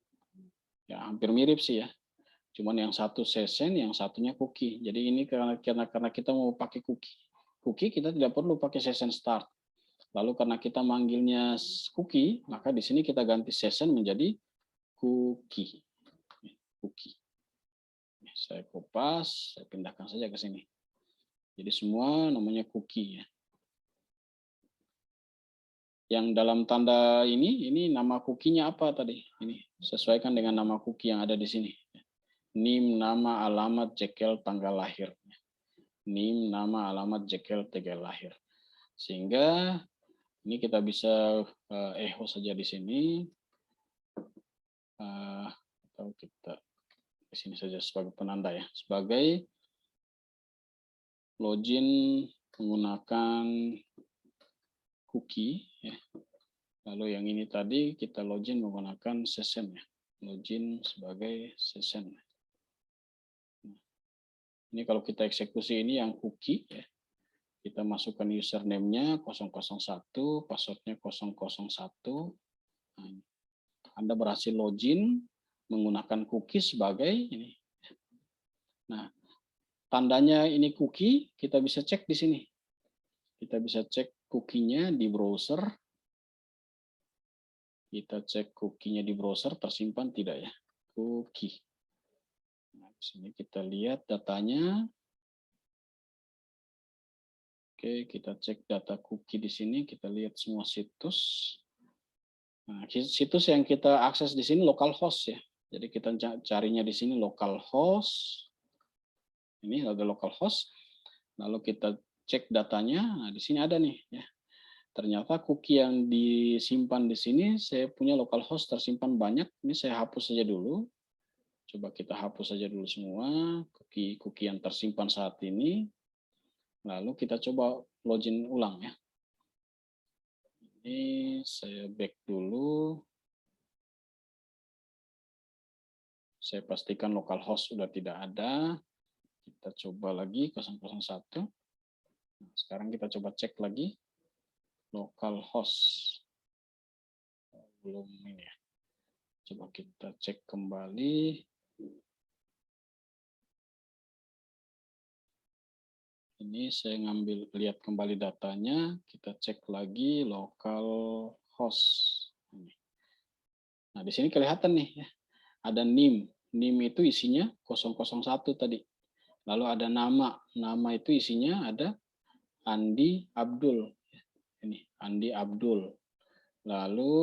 ya hampir mirip sih ya. Cuman yang satu session, yang satunya cookie. Jadi ini karena kita mau pakai cookie kita tidak perlu pakai session start. Lalu karena kita manggilnya cookie, maka di sini kita ganti session menjadi cookie. Saya kopas, saya pindahkan saja ke sini. Jadi semua namanya cookie ya. Yang dalam tanda ini nama cookie-nya apa tadi? Ini sesuaikan dengan nama cookie yang ada di sini. NIM, nama, alamat, Jekyll, tanggal lahir. NIM, nama, alamat, Jekyll, tanggal lahir. Sehingga ini kita bisa echo saja di sini. Atau kita di sini saja sebagai penanda ya. Sebagai login menggunakan cookie ya. Lalu yang ini tadi kita login menggunakan session ya. Login sebagai session. Ini kalau kita eksekusi ini yang cookie ya. Kita masukkan username-nya 001, password-nya 001. Nah, Anda berhasil login menggunakan cookie sebagai ini. Nah, tandanya ini cookie, kita bisa cek di sini. Kita bisa cek cookie-nya di browser. Kita cek cookie-nya di browser tersimpan tidak ya? Cookie. Nah, di sini kita lihat datanya. Oke, kita cek data cookie di sini, kita lihat semua situs. Nah, situs yang kita akses di sini localhost ya. Jadi kita carinya di sini localhost. Ini ada localhost. Lalu kita cek datanya. Nah, di sini ada nih ya. Ternyata cookie yang disimpan di sini saya punya localhost tersimpan banyak. Ini saya hapus saja dulu. Coba kita hapus saja dulu semua cookie yang tersimpan saat ini. Lalu kita coba login ulang ya. Ini saya back dulu. Saya pastikan localhost sudah tidak ada. Kita coba lagi 001. Nah, sekarang kita coba cek lagi localhost. Belum ini ya. Coba kita cek kembali. Ini saya lihat kembali datanya, kita cek lagi localhost. Nah, di sini kelihatan nih ya. Ada NIM. NIM itu isinya 001 tadi. Lalu ada nama. Nama itu isinya ada Andi Abdul. Ini Andi Abdul. Lalu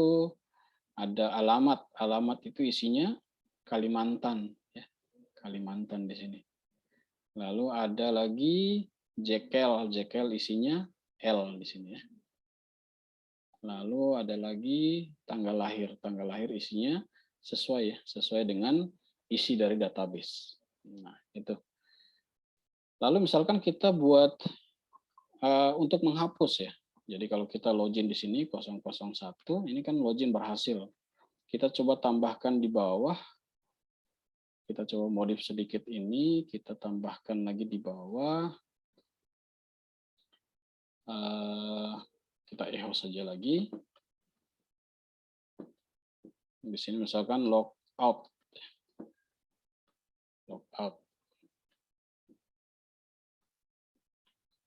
ada alamat. Alamat itu isinya Kalimantan. Ya. Kalimantan di sini. Lalu ada lagi Jekel. Jekel isinya L di sini ya. Lalu ada lagi tanggal lahir. Tanggal lahir isinya sesuai ya, sesuai dengan isi dari database. Nah, itu. Lalu misalkan kita buat untuk menghapus ya. Jadi kalau kita login di sini 001, ini kan login berhasil. Kita coba tambahkan di bawah. Kita coba modif sedikit ini, kita tambahkan lagi di bawah. Kita echo saja lagi. Di sini misalkan logout. Logout.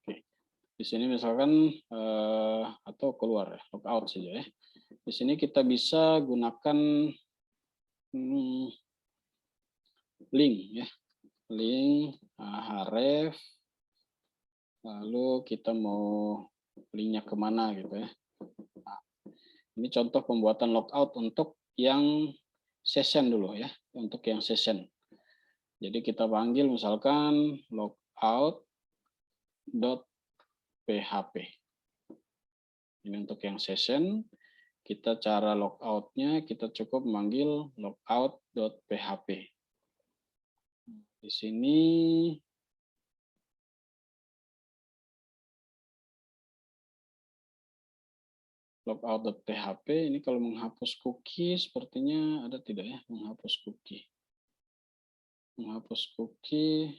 Oke. Di sini misalkan atau keluar ya, logout saja ya. Di sini kita bisa gunakan link ya. Link href. Lalu kita mau linknya kemana gitu ya. Nah, ini contoh pembuatan logout untuk yang session dulu ya, untuk yang session. Jadi kita panggil misalkan logout.php. Ini untuk yang session. Kita cara logoutnya kita cukup memanggil logout.php. Di sini logout.php ini kalau menghapus cookie sepertinya ada tidak ya, menghapus cookie. Menghapus cookie.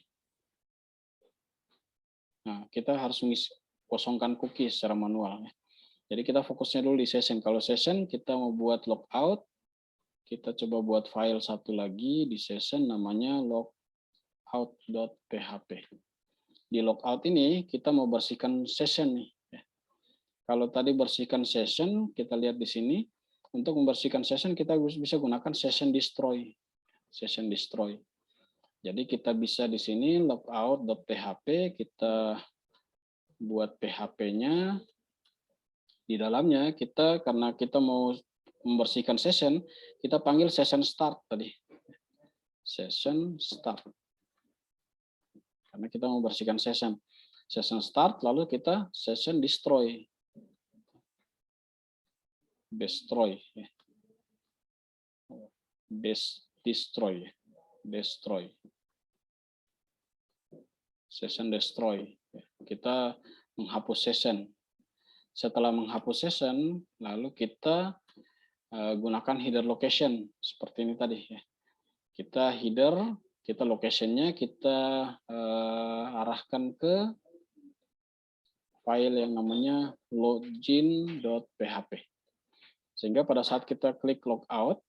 Nah, kita harus kosongkan cookie secara manual ya. Jadi kita fokusnya dulu di session. Kalau session kita mau buat logout, kita coba buat file satu lagi di session namanya logout.php. Di logout ini kita mau bersihkan session nih. Kalau tadi bersihkan session, kita lihat di sini. Untuk membersihkan session, kita bisa gunakan session destroy. Session destroy. Jadi kita bisa di sini logout.php, kita buat PHP-nya. Di dalamnya kita, karena kita mau membersihkan session, kita panggil session start tadi. Session start. Karena kita mau membersihkan session. Session start, lalu kita session destroy. Destroy. Destroy. Destroy. Session destroy. Kita menghapus session. Setelah menghapus session, lalu kita gunakan header location seperti ini tadi ya. Kita header, kita locationnya kita arahkan ke file yang namanya login.php. Sehingga pada saat kita klik logout,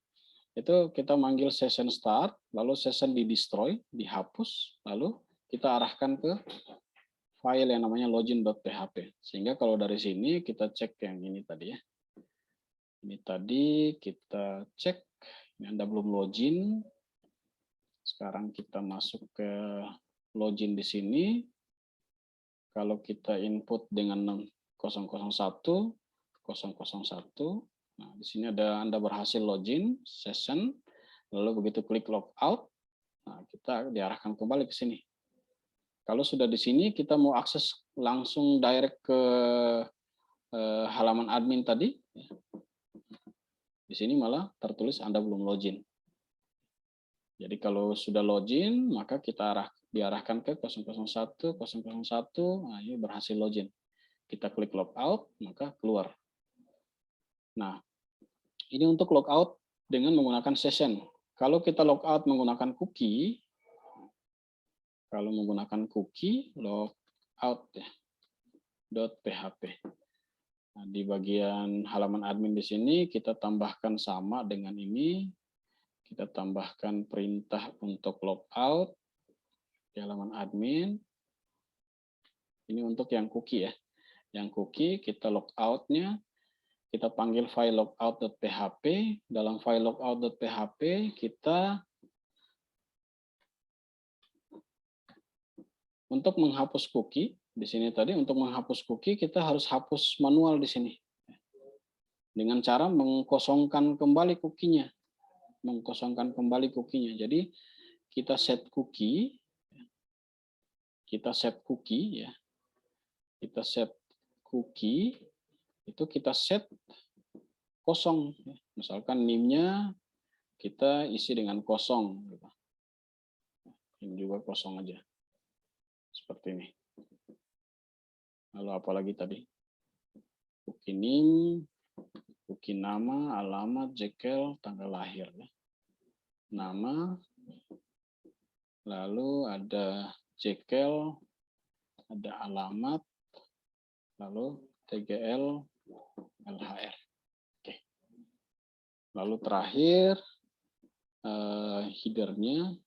itu kita manggil session start, lalu session di destroy, dihapus, lalu kita arahkan ke file yang namanya login.php. Sehingga kalau dari sini kita cek yang ini tadi ya. Ini tadi kita cek, ini Anda belum login. Sekarang kita masuk ke login di sini. Kalau kita input dengan 001, nah di sini ada Anda berhasil login session, lalu begitu klik logout, nah kita diarahkan kembali ke sini. Kalau sudah di sini kita mau akses langsung direct ke halaman admin tadi, di sini malah tertulis Anda belum login. Jadi kalau sudah login, maka kita diarahkan ke 001, nah ini berhasil login. Kita klik logout, maka keluar. Nah, ini untuk logout dengan menggunakan session. Kalau kita logout menggunakan cookie, kalau menggunakan cookie, logout ya, .php. Nah, di bagian halaman admin di sini kita tambahkan sama dengan ini. Kita tambahkan perintah untuk logout di halaman admin. Ini untuk yang cookie ya. Yang cookie kita logout-nya, kita panggil file logout.php. Dalam file logout.php kita Untuk menghapus cookie, di sini tadi untuk menghapus cookie kita harus hapus manual di sini. Dengan cara mengkosongkan kembali cookie-nya. Mengkosongkan kembali cookie-nya. Jadi kita set cookie ya. Kita set cookie itu kita set kosong. Misalkan name-nya kita isi dengan kosong. Ini juga kosong aja. Seperti ini. Lalu apalagi tadi? Cookie name, cookie nama, alamat, Jekyll, tanggal lahir. Nama, lalu ada Jekyll, ada alamat, lalu TGL, LHR. Oke. Lalu terakhir header-nya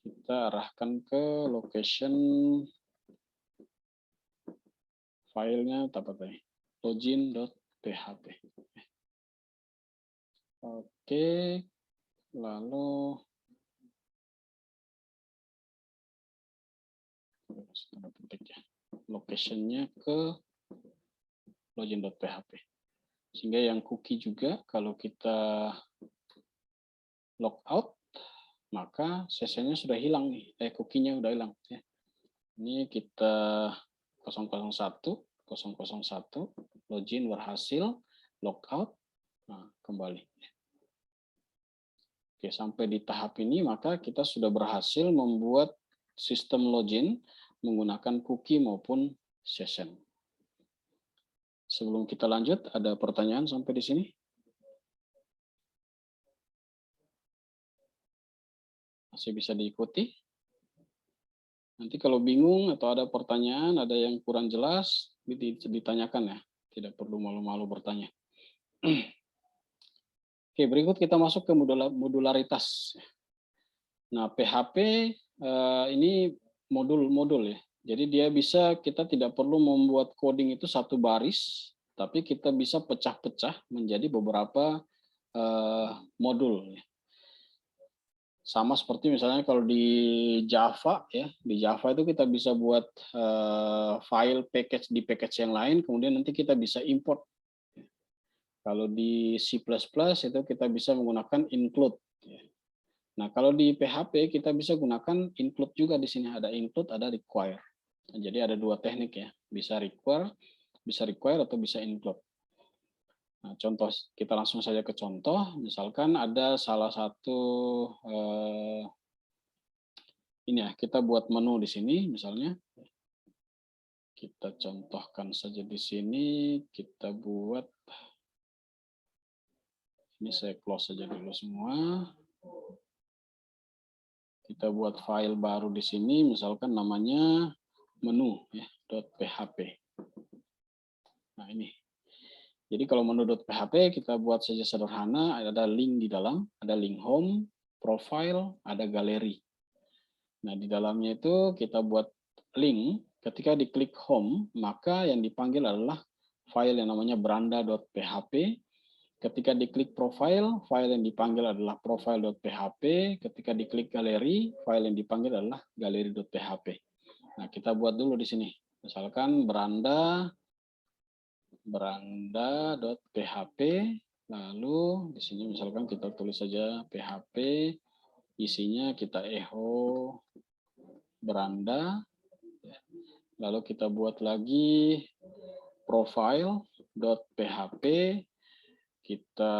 kita arahkan ke location filenya apa tadi? login.php. Oke, lalu location-nya ke login.php. Sehingga yang cookie juga kalau kita logout, maka CC-nya sudah hilang nih, cookie-nya udah hilang. Ya. Ini kita 001, login berhasil, logout, nah kembali. Oke, sampai di tahap ini maka kita sudah berhasil membuat sistem login menggunakan cookie maupun session. Sebelum kita lanjut, ada pertanyaan sampai di sini? Masih bisa diikuti? Nanti kalau bingung atau ada pertanyaan, ada yang kurang jelas, ditanyakan ya. Tidak perlu malu-malu bertanya. Oke, berikut kita masuk ke modularitas. Nah, PHP ini modul-modul ya. Jadi dia bisa, kita tidak perlu membuat coding itu satu baris, tapi kita bisa pecah-pecah menjadi beberapa modul. Sama seperti misalnya kalau di Java ya, di Java itu kita bisa buat file package di package yang lain, kemudian nanti kita bisa import. Kalau di C++ itu kita bisa menggunakan include. Nah, kalau di PHP kita bisa gunakan include juga di sini, ada include, ada require. Nah, jadi ada dua teknik ya, bisa require atau bisa include. Nah, contoh, kita langsung saja ke contoh. Misalkan ada salah satu ini ya, kita buat menu di sini misalnya. Kita contohkan saja di sini, kita buat ini, saya close saja dulu semua. Kita buat file baru di sini, misalkan namanya menu ya, .php. Nah, ini. Jadi kalau menu.php kita buat saja sederhana, ada link di dalam, ada link home, profile, ada galeri. Nah, di dalamnya itu kita buat link, ketika diklik home, maka yang dipanggil adalah file yang namanya beranda.php. Ketika diklik profile, file yang dipanggil adalah profile.php. Ketika diklik galeri, file yang dipanggil adalah galeri.php. Nah, kita buat dulu di sini. Misalkan beranda.php, lalu di sini misalkan kita tulis saja php, isinya kita echo beranda, lalu kita buat lagi profile.php, kita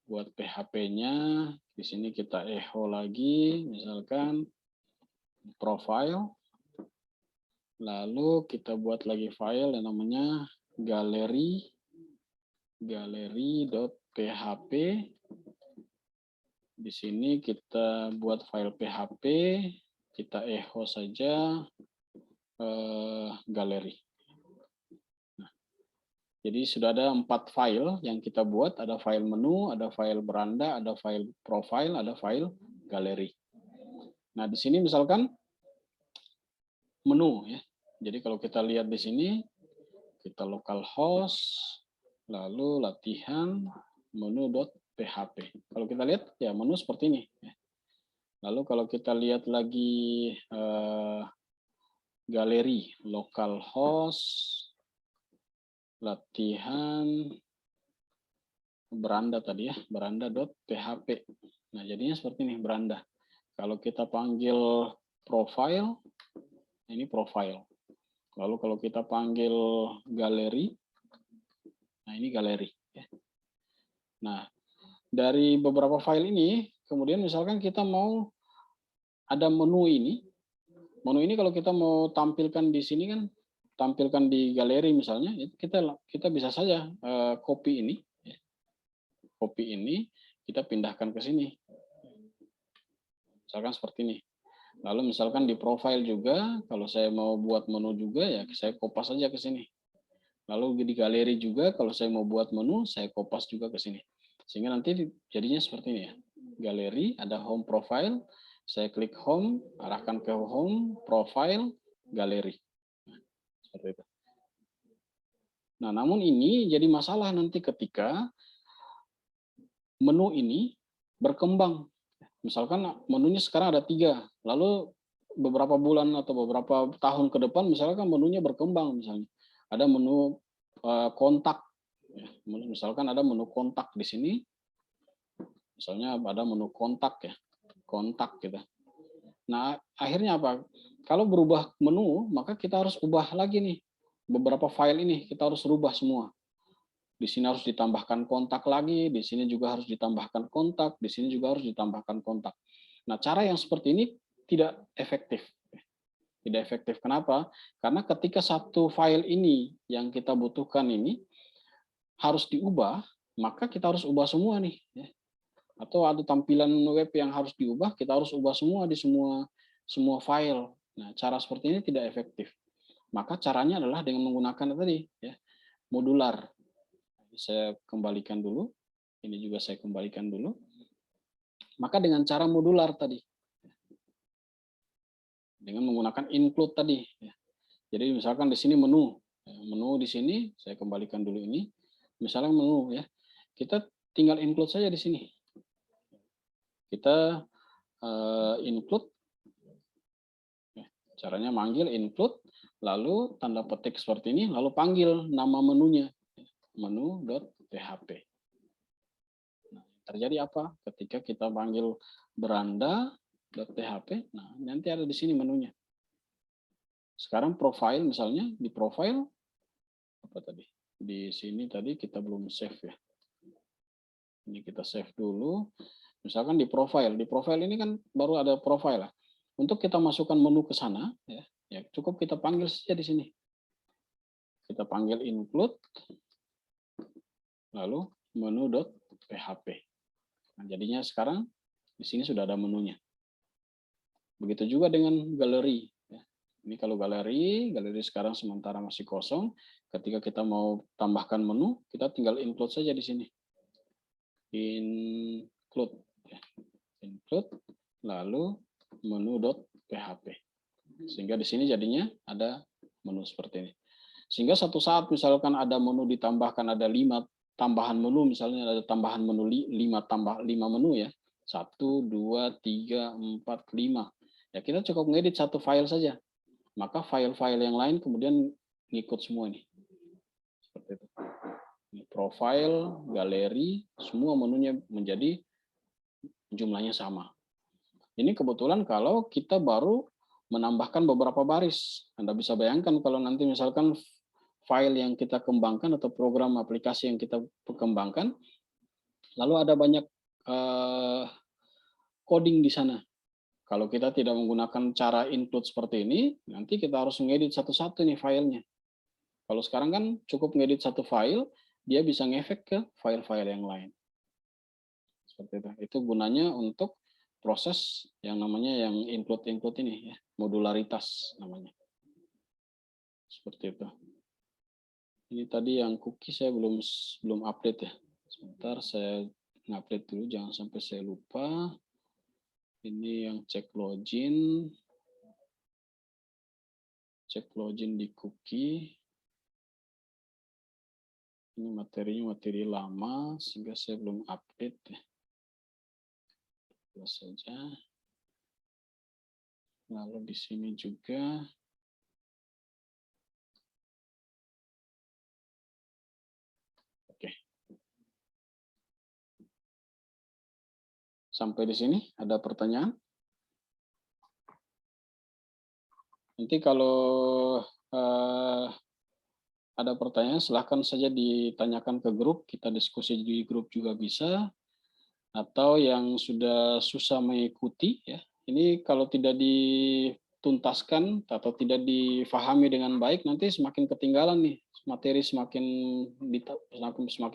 buat PHP-nya, di sini kita echo lagi, misalkan profile, lalu kita buat lagi file yang namanya galeri.php. Di sini kita buat file PHP, kita echo saja galeri. Jadi sudah ada 4 file yang kita buat, ada file menu, ada file beranda, ada file profile, ada file galeri. Nah, di sini misalkan menu ya. Jadi kalau kita lihat di sini, kita localhost, lalu latihan menu .php. Kalau kita lihat ya menu seperti ini. Lalu kalau kita lihat lagi galeri localhost latihan beranda tadi ya, beranda.php. Nah, jadinya seperti ini beranda. Kalau kita panggil profile, ini profile. Lalu kalau kita panggil galeri, nah ini galeri. Nah, dari beberapa file ini, kemudian misalkan kita mau ada menu ini. Menu ini kalau kita mau tampilkan di sini kan, tampilkan di galeri misalnya, kita bisa saja copy ini. Copy ini, kita pindahkan ke sini. Misalkan seperti ini. Lalu misalkan di profile juga, kalau saya mau buat menu juga, ya saya kopas saja ke sini. Lalu di galeri juga, kalau saya mau buat menu, saya kopas juga ke sini. Sehingga nanti jadinya seperti ini ya. Galeri, ada home profile, saya klik home, arahkan ke home, profile, galeri. Nah, seperti itu. Nah, namun ini jadi masalah nanti ketika menu ini berkembang. Misalkan menunya sekarang ada 3, lalu beberapa bulan atau beberapa tahun ke depan misalkan menunya berkembang misalnya. Ada menu kontak. Misalkan ada menu kontak di sini. Misalnya ada menu kontak ya. Kontak gitu. Nah, akhirnya apa? Kalau berubah menu, maka kita harus ubah lagi nih. Beberapa file ini kita harus rubah semua. Di sini harus ditambahkan kontak lagi, di sini juga harus ditambahkan kontak, di sini juga harus ditambahkan kontak. Nah, cara yang seperti ini tidak efektif. Tidak efektif. Kenapa? Karena ketika satu file ini yang kita butuhkan ini harus diubah, maka kita harus ubah semua nih. Atau ada tampilan web yang harus diubah, kita harus ubah semua di semua file. Nah, cara seperti ini tidak efektif. Maka caranya adalah dengan menggunakan tadi, ya, modular. Saya kembalikan dulu. Ini juga saya kembalikan dulu. Maka dengan cara modular tadi. Dengan menggunakan include tadi. Jadi misalkan di sini menu. Menu di sini, saya kembalikan dulu ini. Misalnya menu ya. Kita tinggal include saja di sini. Kita include. Caranya manggil include. Lalu tanda petik seperti ini. Lalu panggil nama menunya. Menu.php. Nah, terjadi apa? Ketika kita panggil beranda.php, nah nanti ada di sini menunya. Sekarang profile misalnya, di profile apa tadi? Di sini tadi kita belum save ya. Ini kita save dulu. Misalkan di profile ini kan baru ada profile lah. Untuk kita masukkan menu ke sana ya cukup kita panggil saja di sini. Kita panggil include lalu menu.php. Nah, jadinya sekarang di sini sudah ada menunya. Begitu juga dengan galeri. Ini kalau galeri sekarang sementara masih kosong. Ketika kita mau tambahkan menu, kita tinggal include saja di sini. Include. Include, lalu menu.php. Sehingga di sini jadinya ada menu seperti ini. Sehingga satu saat misalkan ada menu ditambahkan, ada 5 tambahan menu, misalnya ada tambahan menu 5 menu ya. 1, 2, 3, 4, 5. Ya kita cukup ngedit satu file saja. Maka file-file yang lain kemudian ngikut semua nih. Seperti itu. Ini profile, galeri, semua menunya menjadi jumlahnya sama. Ini kebetulan kalau kita baru menambahkan beberapa baris. Anda bisa bayangkan kalau nanti misalkan file yang kita kembangkan atau program aplikasi yang kita kembangkan, lalu ada banyak coding di sana. Kalau kita tidak menggunakan cara include seperti ini, nanti kita harus ngedit satu-satu nih filenya. Kalau sekarang kan cukup ngedit satu file, dia bisa ngefek ke file-file yang lain. Seperti itu. Itu gunanya untuk proses yang namanya yang include ini ya, modularitas namanya. Seperti itu. Ini tadi yang cookie saya belum update ya. Sebentar saya ngupdate dulu, jangan sampai saya lupa. Ini yang cek login di cookie. Ini materinya materi lama sehingga saya belum update ya. Close saja. Lalu di sini juga oke. Sampai di sini ada pertanyaan? Nanti kalau ada pertanyaan silahkan saja ditanyakan ke grup, kita diskusi di grup juga bisa, atau yang sudah susah mengikuti ya. Ini kalau tidak dituntaskan atau tidak difahami dengan baik nanti semakin ketinggalan nih, materi semakin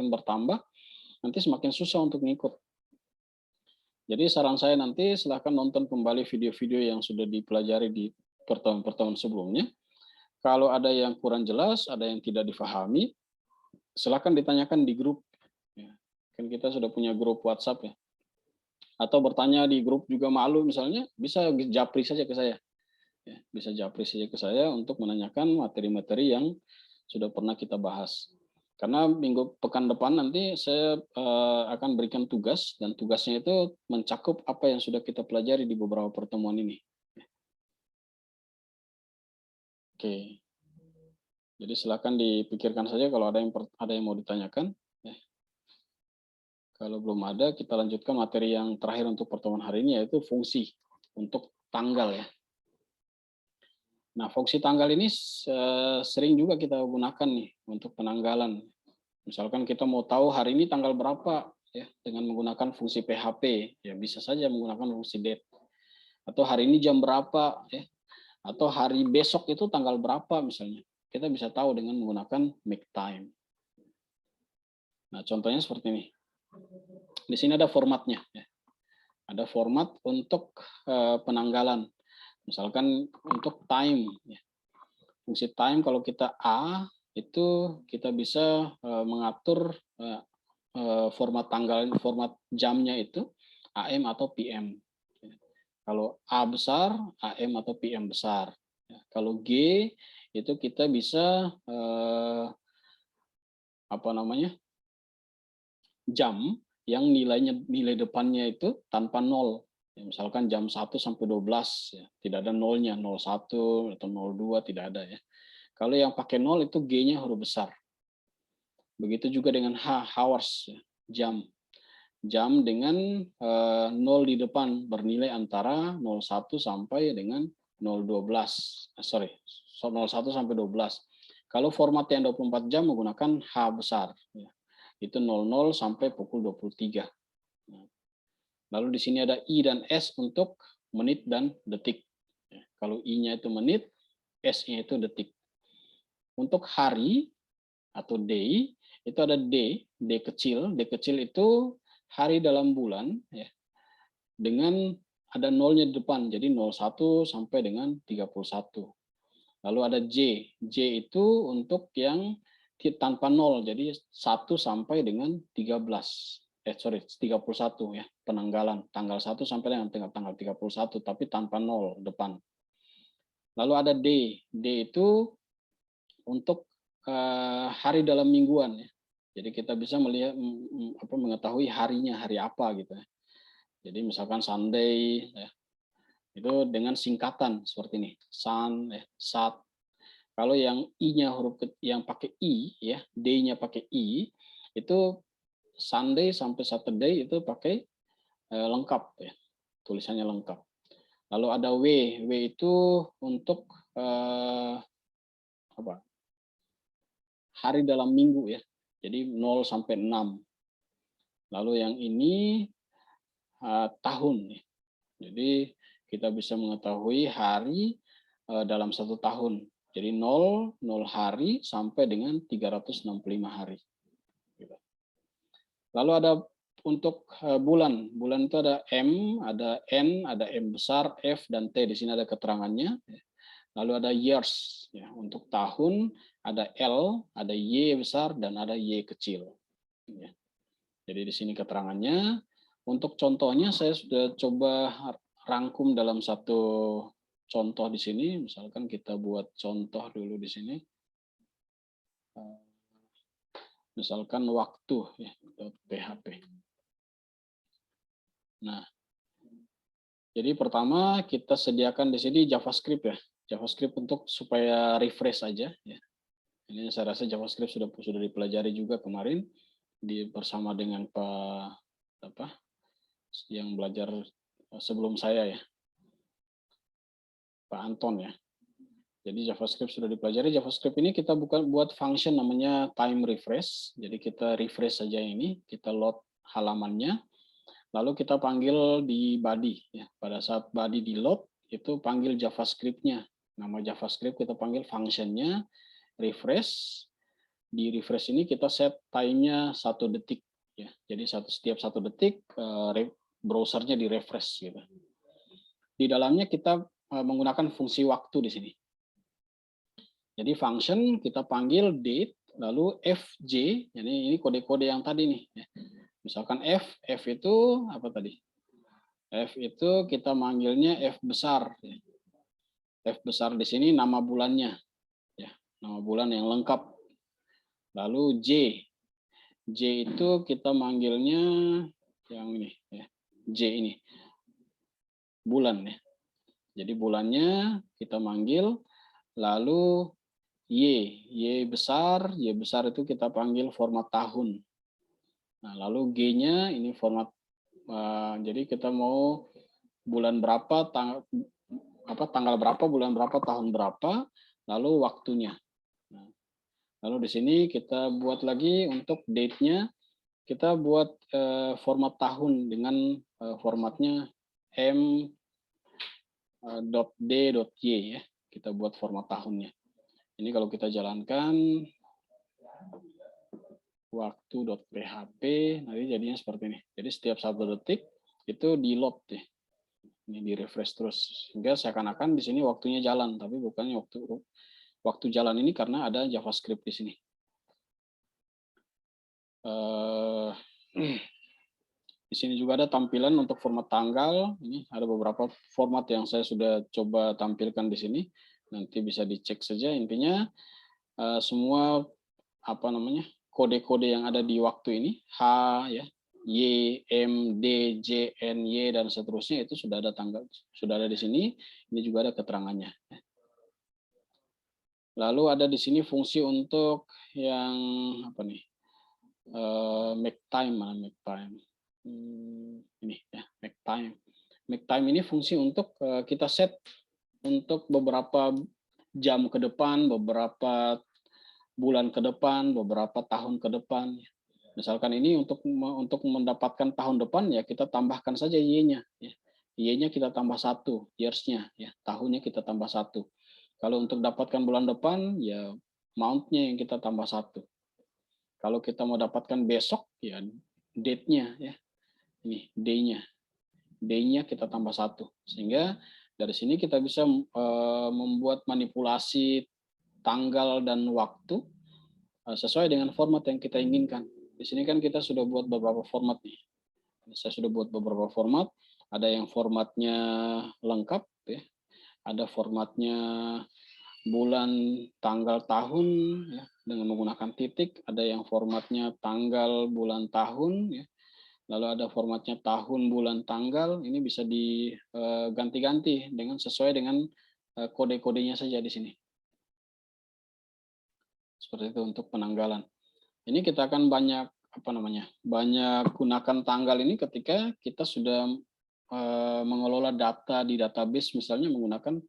bertambah, nanti semakin susah untuk ngikut. Jadi saran saya nanti silahkan nonton kembali video-video yang sudah dipelajari di pertemuan-pertemuan sebelumnya. Kalau ada yang kurang jelas, ada yang tidak difahami, silakan ditanyakan di grup. Kan kita sudah punya grup WhatsApp ya. Atau bertanya di grup juga malu misalnya, bisa japri saja ke saya. Ya, bisa japri saja ke saya untuk menanyakan materi-materi yang sudah pernah kita bahas. Karena pekan depan nanti saya akan berikan tugas, dan tugasnya itu mencakup apa yang sudah kita pelajari di beberapa pertemuan ini. Oke, jadi silakan dipikirkan saja kalau ada yang mau ditanyakan. Kalau belum ada, kita lanjutkan materi yang terakhir untuk pertemuan hari ini, yaitu fungsi untuk tanggal ya. Nah, fungsi tanggal ini sering juga kita gunakan nih untuk penanggalan. Misalkan kita mau tahu hari ini tanggal berapa ya, dengan menggunakan fungsi PHP, ya bisa saja menggunakan fungsi date. Atau hari ini jam berapa ya, atau hari besok itu tanggal berapa misalnya. Kita bisa tahu dengan menggunakan make time. Nah, contohnya seperti ini. Di sini ada formatnya. Ya. Ada format untuk penanggalan. Misalkan untuk time. Ya. Fungsi time kalau kita A, itu kita bisa mengatur format tanggal, format jamnya itu AM atau PM. Ya. Kalau A besar, AM atau PM besar. Ya. Kalau G, itu kita bisa jam yang nilai depannya itu tanpa nol. Ya, misalkan jam 1 sampai 12 ya, tidak ada nolnya, 01 atau 02 tidak ada ya. Kalau yang pakai nol itu G-nya huruf besar. Begitu juga dengan hours ya, jam. Jam dengan nol di depan bernilai antara 01 sampai dengan 012. 01 sampai 12. Kalau format yang 24 jam menggunakan H besar ya. Itu 00 sampai pukul 23. Lalu di sini ada I dan S untuk menit dan detik. Kalau I-nya itu menit, S-nya itu detik. Untuk hari atau day, itu ada D kecil. D kecil itu hari dalam bulan, ya, dengan ada nolnya di depan, jadi 01 sampai dengan 31. Lalu ada J itu untuk yang tanpa nol, jadi 1 sampai dengan 31 ya, penanggalan tanggal 1 sampai dengan tanggal 31 tapi tanpa nol depan. Lalu ada D itu untuk hari dalam mingguan ya. Jadi kita bisa melihat mengetahui harinya hari apa gitu ya. Jadi misalkan Sunday ya, itu dengan singkatan seperti ini, Sun ya, Sat. Kalau yang I-nya yang pakai I ya, D-nya pakai I, itu Sunday sampai Saturday itu pakai lengkap ya, tulisannya lengkap. Lalu ada W itu untuk hari dalam minggu ya, jadi 0 sampai 6. Lalu yang ini tahun ya. Jadi kita bisa mengetahui hari dalam satu tahun. Jadi 0 hari sampai dengan 365 hari. Lalu ada untuk bulan. Bulan itu ada M, ada N, ada M besar, F, dan T. Di sini ada keterangannya. Lalu ada years. Ya, untuk tahun ada L, ada Y besar, dan ada Y kecil. Ya. Jadi di sini keterangannya. Untuk contohnya saya sudah coba rangkum dalam satu contoh di sini. Misalkan kita buat contoh dulu di sini. Misalkan waktu ya, .php. Nah, jadi pertama kita sediakan di sini JavaScript ya. JavaScript untuk supaya refresh saja ya. Ini saya rasa JavaScript sudah dipelajari juga kemarin bersama dengan Pak yang belajar sebelum saya ya. Pak Anton ya. Jadi JavaScript sudah dipelajari. JavaScript ini kita buat function namanya time refresh. Jadi kita refresh saja ini, kita load halamannya, lalu kita panggil di body ya. Pada saat body di load itu panggil JavaScript-nya. Nama JavaScript kita panggil function-nya refresh. Di refresh ini kita set time-nya 1 detik ya. Jadi setiap 1 detik browsernya di refresh gitu. Di dalamnya kita menggunakan fungsi waktu di sini. Jadi function kita panggil date, lalu fj, jadi ini kode-kode yang tadi nih. Misalkan f itu apa tadi? F itu kita manggilnya f besar. F besar di sini nama bulannya, ya, nama bulan yang lengkap. Lalu j itu kita manggilnya yang ini, ya, j ini bulan ya. Jadi bulannya kita manggil, lalu Y besar itu kita panggil format tahun. Nah, lalu G-nya ini format, jadi kita mau bulan berapa, tanggal berapa, bulan berapa, tahun berapa, lalu waktunya. Nah, lalu di sini kita buat lagi untuk date-nya, kita buat format tahun dengan formatnya m.d.y ya. Kita buat format tahunnya. Ini kalau kita jalankan waktu.php, nanti jadinya seperti ini. Jadi setiap 1 detik itu di load ya. Ini di refresh terus. Sehingga seakan-akan di sini waktunya jalan, tapi bukannya waktu jalan ini karena ada JavaScript di sini. Di sini juga ada tampilan untuk format tanggal. Ini ada beberapa format yang saya sudah coba tampilkan di sini. Nanti bisa dicek saja. Intinya semua kode-kode yang ada di waktu ini, H ya, Y, M, D, J, N, Y dan seterusnya itu sudah ada sudah ada di sini. Ini juga ada keterangannya. Lalu ada di sini fungsi untuk yang apa nih? Make time. Ini ya, make time. Make time ini fungsi untuk kita set untuk beberapa jam ke depan, beberapa bulan ke depan, beberapa tahun ke depan. Misalkan ini untuk mendapatkan tahun depan ya kita tambahkan saja Y-nya. Ya. Y-nya kita tambah 1, years-nya ya, tahunnya kita tambah 1. Kalau untuk dapatkan bulan depan ya mount-nya yang kita tambah 1. Kalau kita mau dapatkan besok ya date-nya ya. Ini day-nya. Day-nya kita tambah 1. Sehingga dari sini kita bisa membuat manipulasi tanggal dan waktu sesuai dengan format yang kita inginkan. Di sini kan kita sudah buat beberapa format nih. Saya sudah buat beberapa format. Ada yang formatnya lengkap, ya. Ada formatnya bulan, tanggal, tahun, ya, dengan menggunakan titik. Ada yang formatnya tanggal, bulan, tahun, ya. Lalu ada formatnya tahun, bulan, tanggal. Ini bisa diganti-ganti dengan sesuai dengan kode-kodenya saja di sini. Seperti itu untuk penanggalan. Ini kita akan banyak gunakan tanggal ini ketika kita sudah mengelola data di database, misalnya menggunakan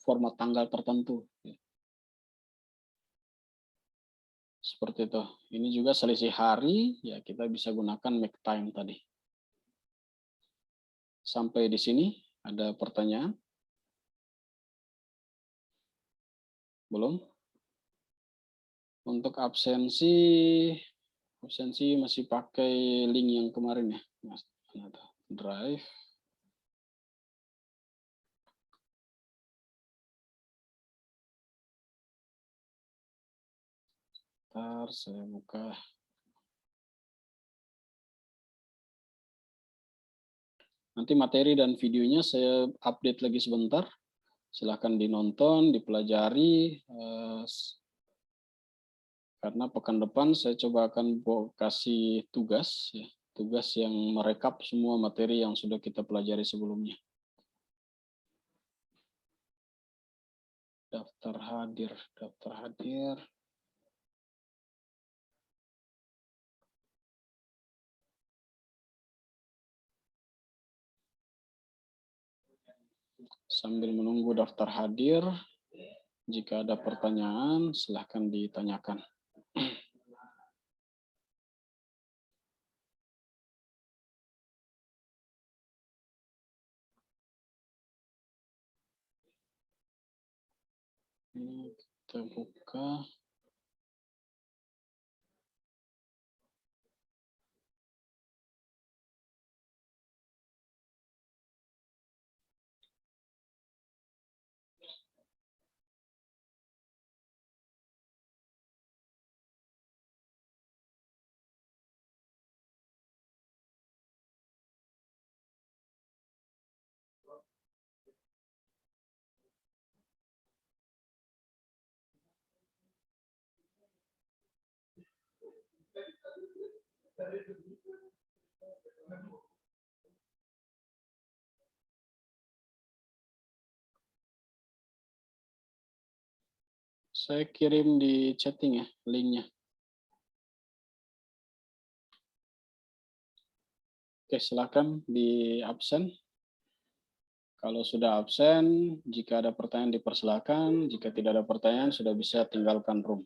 format tanggal tertentu. Seperti itu. Ini juga selisih hari, ya kita bisa gunakan make time tadi. Sampai di sini ada pertanyaan? Belum? Untuk absensi masih pakai link yang kemarin ya, Mas. Drive. Ntar saya buka. Nanti materi dan videonya saya update lagi sebentar. Silahkan dinonton, dipelajari. Karena pekan depan saya coba akan kasih tugas, ya, tugas yang merekap semua materi yang sudah kita pelajari sebelumnya. Daftar hadir, daftar hadir. Sambil menunggu daftar hadir, jika ada pertanyaan, silahkan ditanyakan. Ini kita buka. Saya kirim di chatting ya, linknya. Oke, silakan di absen. Kalau sudah absen, jika ada pertanyaan dipersilakan. Jika tidak ada pertanyaan, sudah bisa tinggalkan room.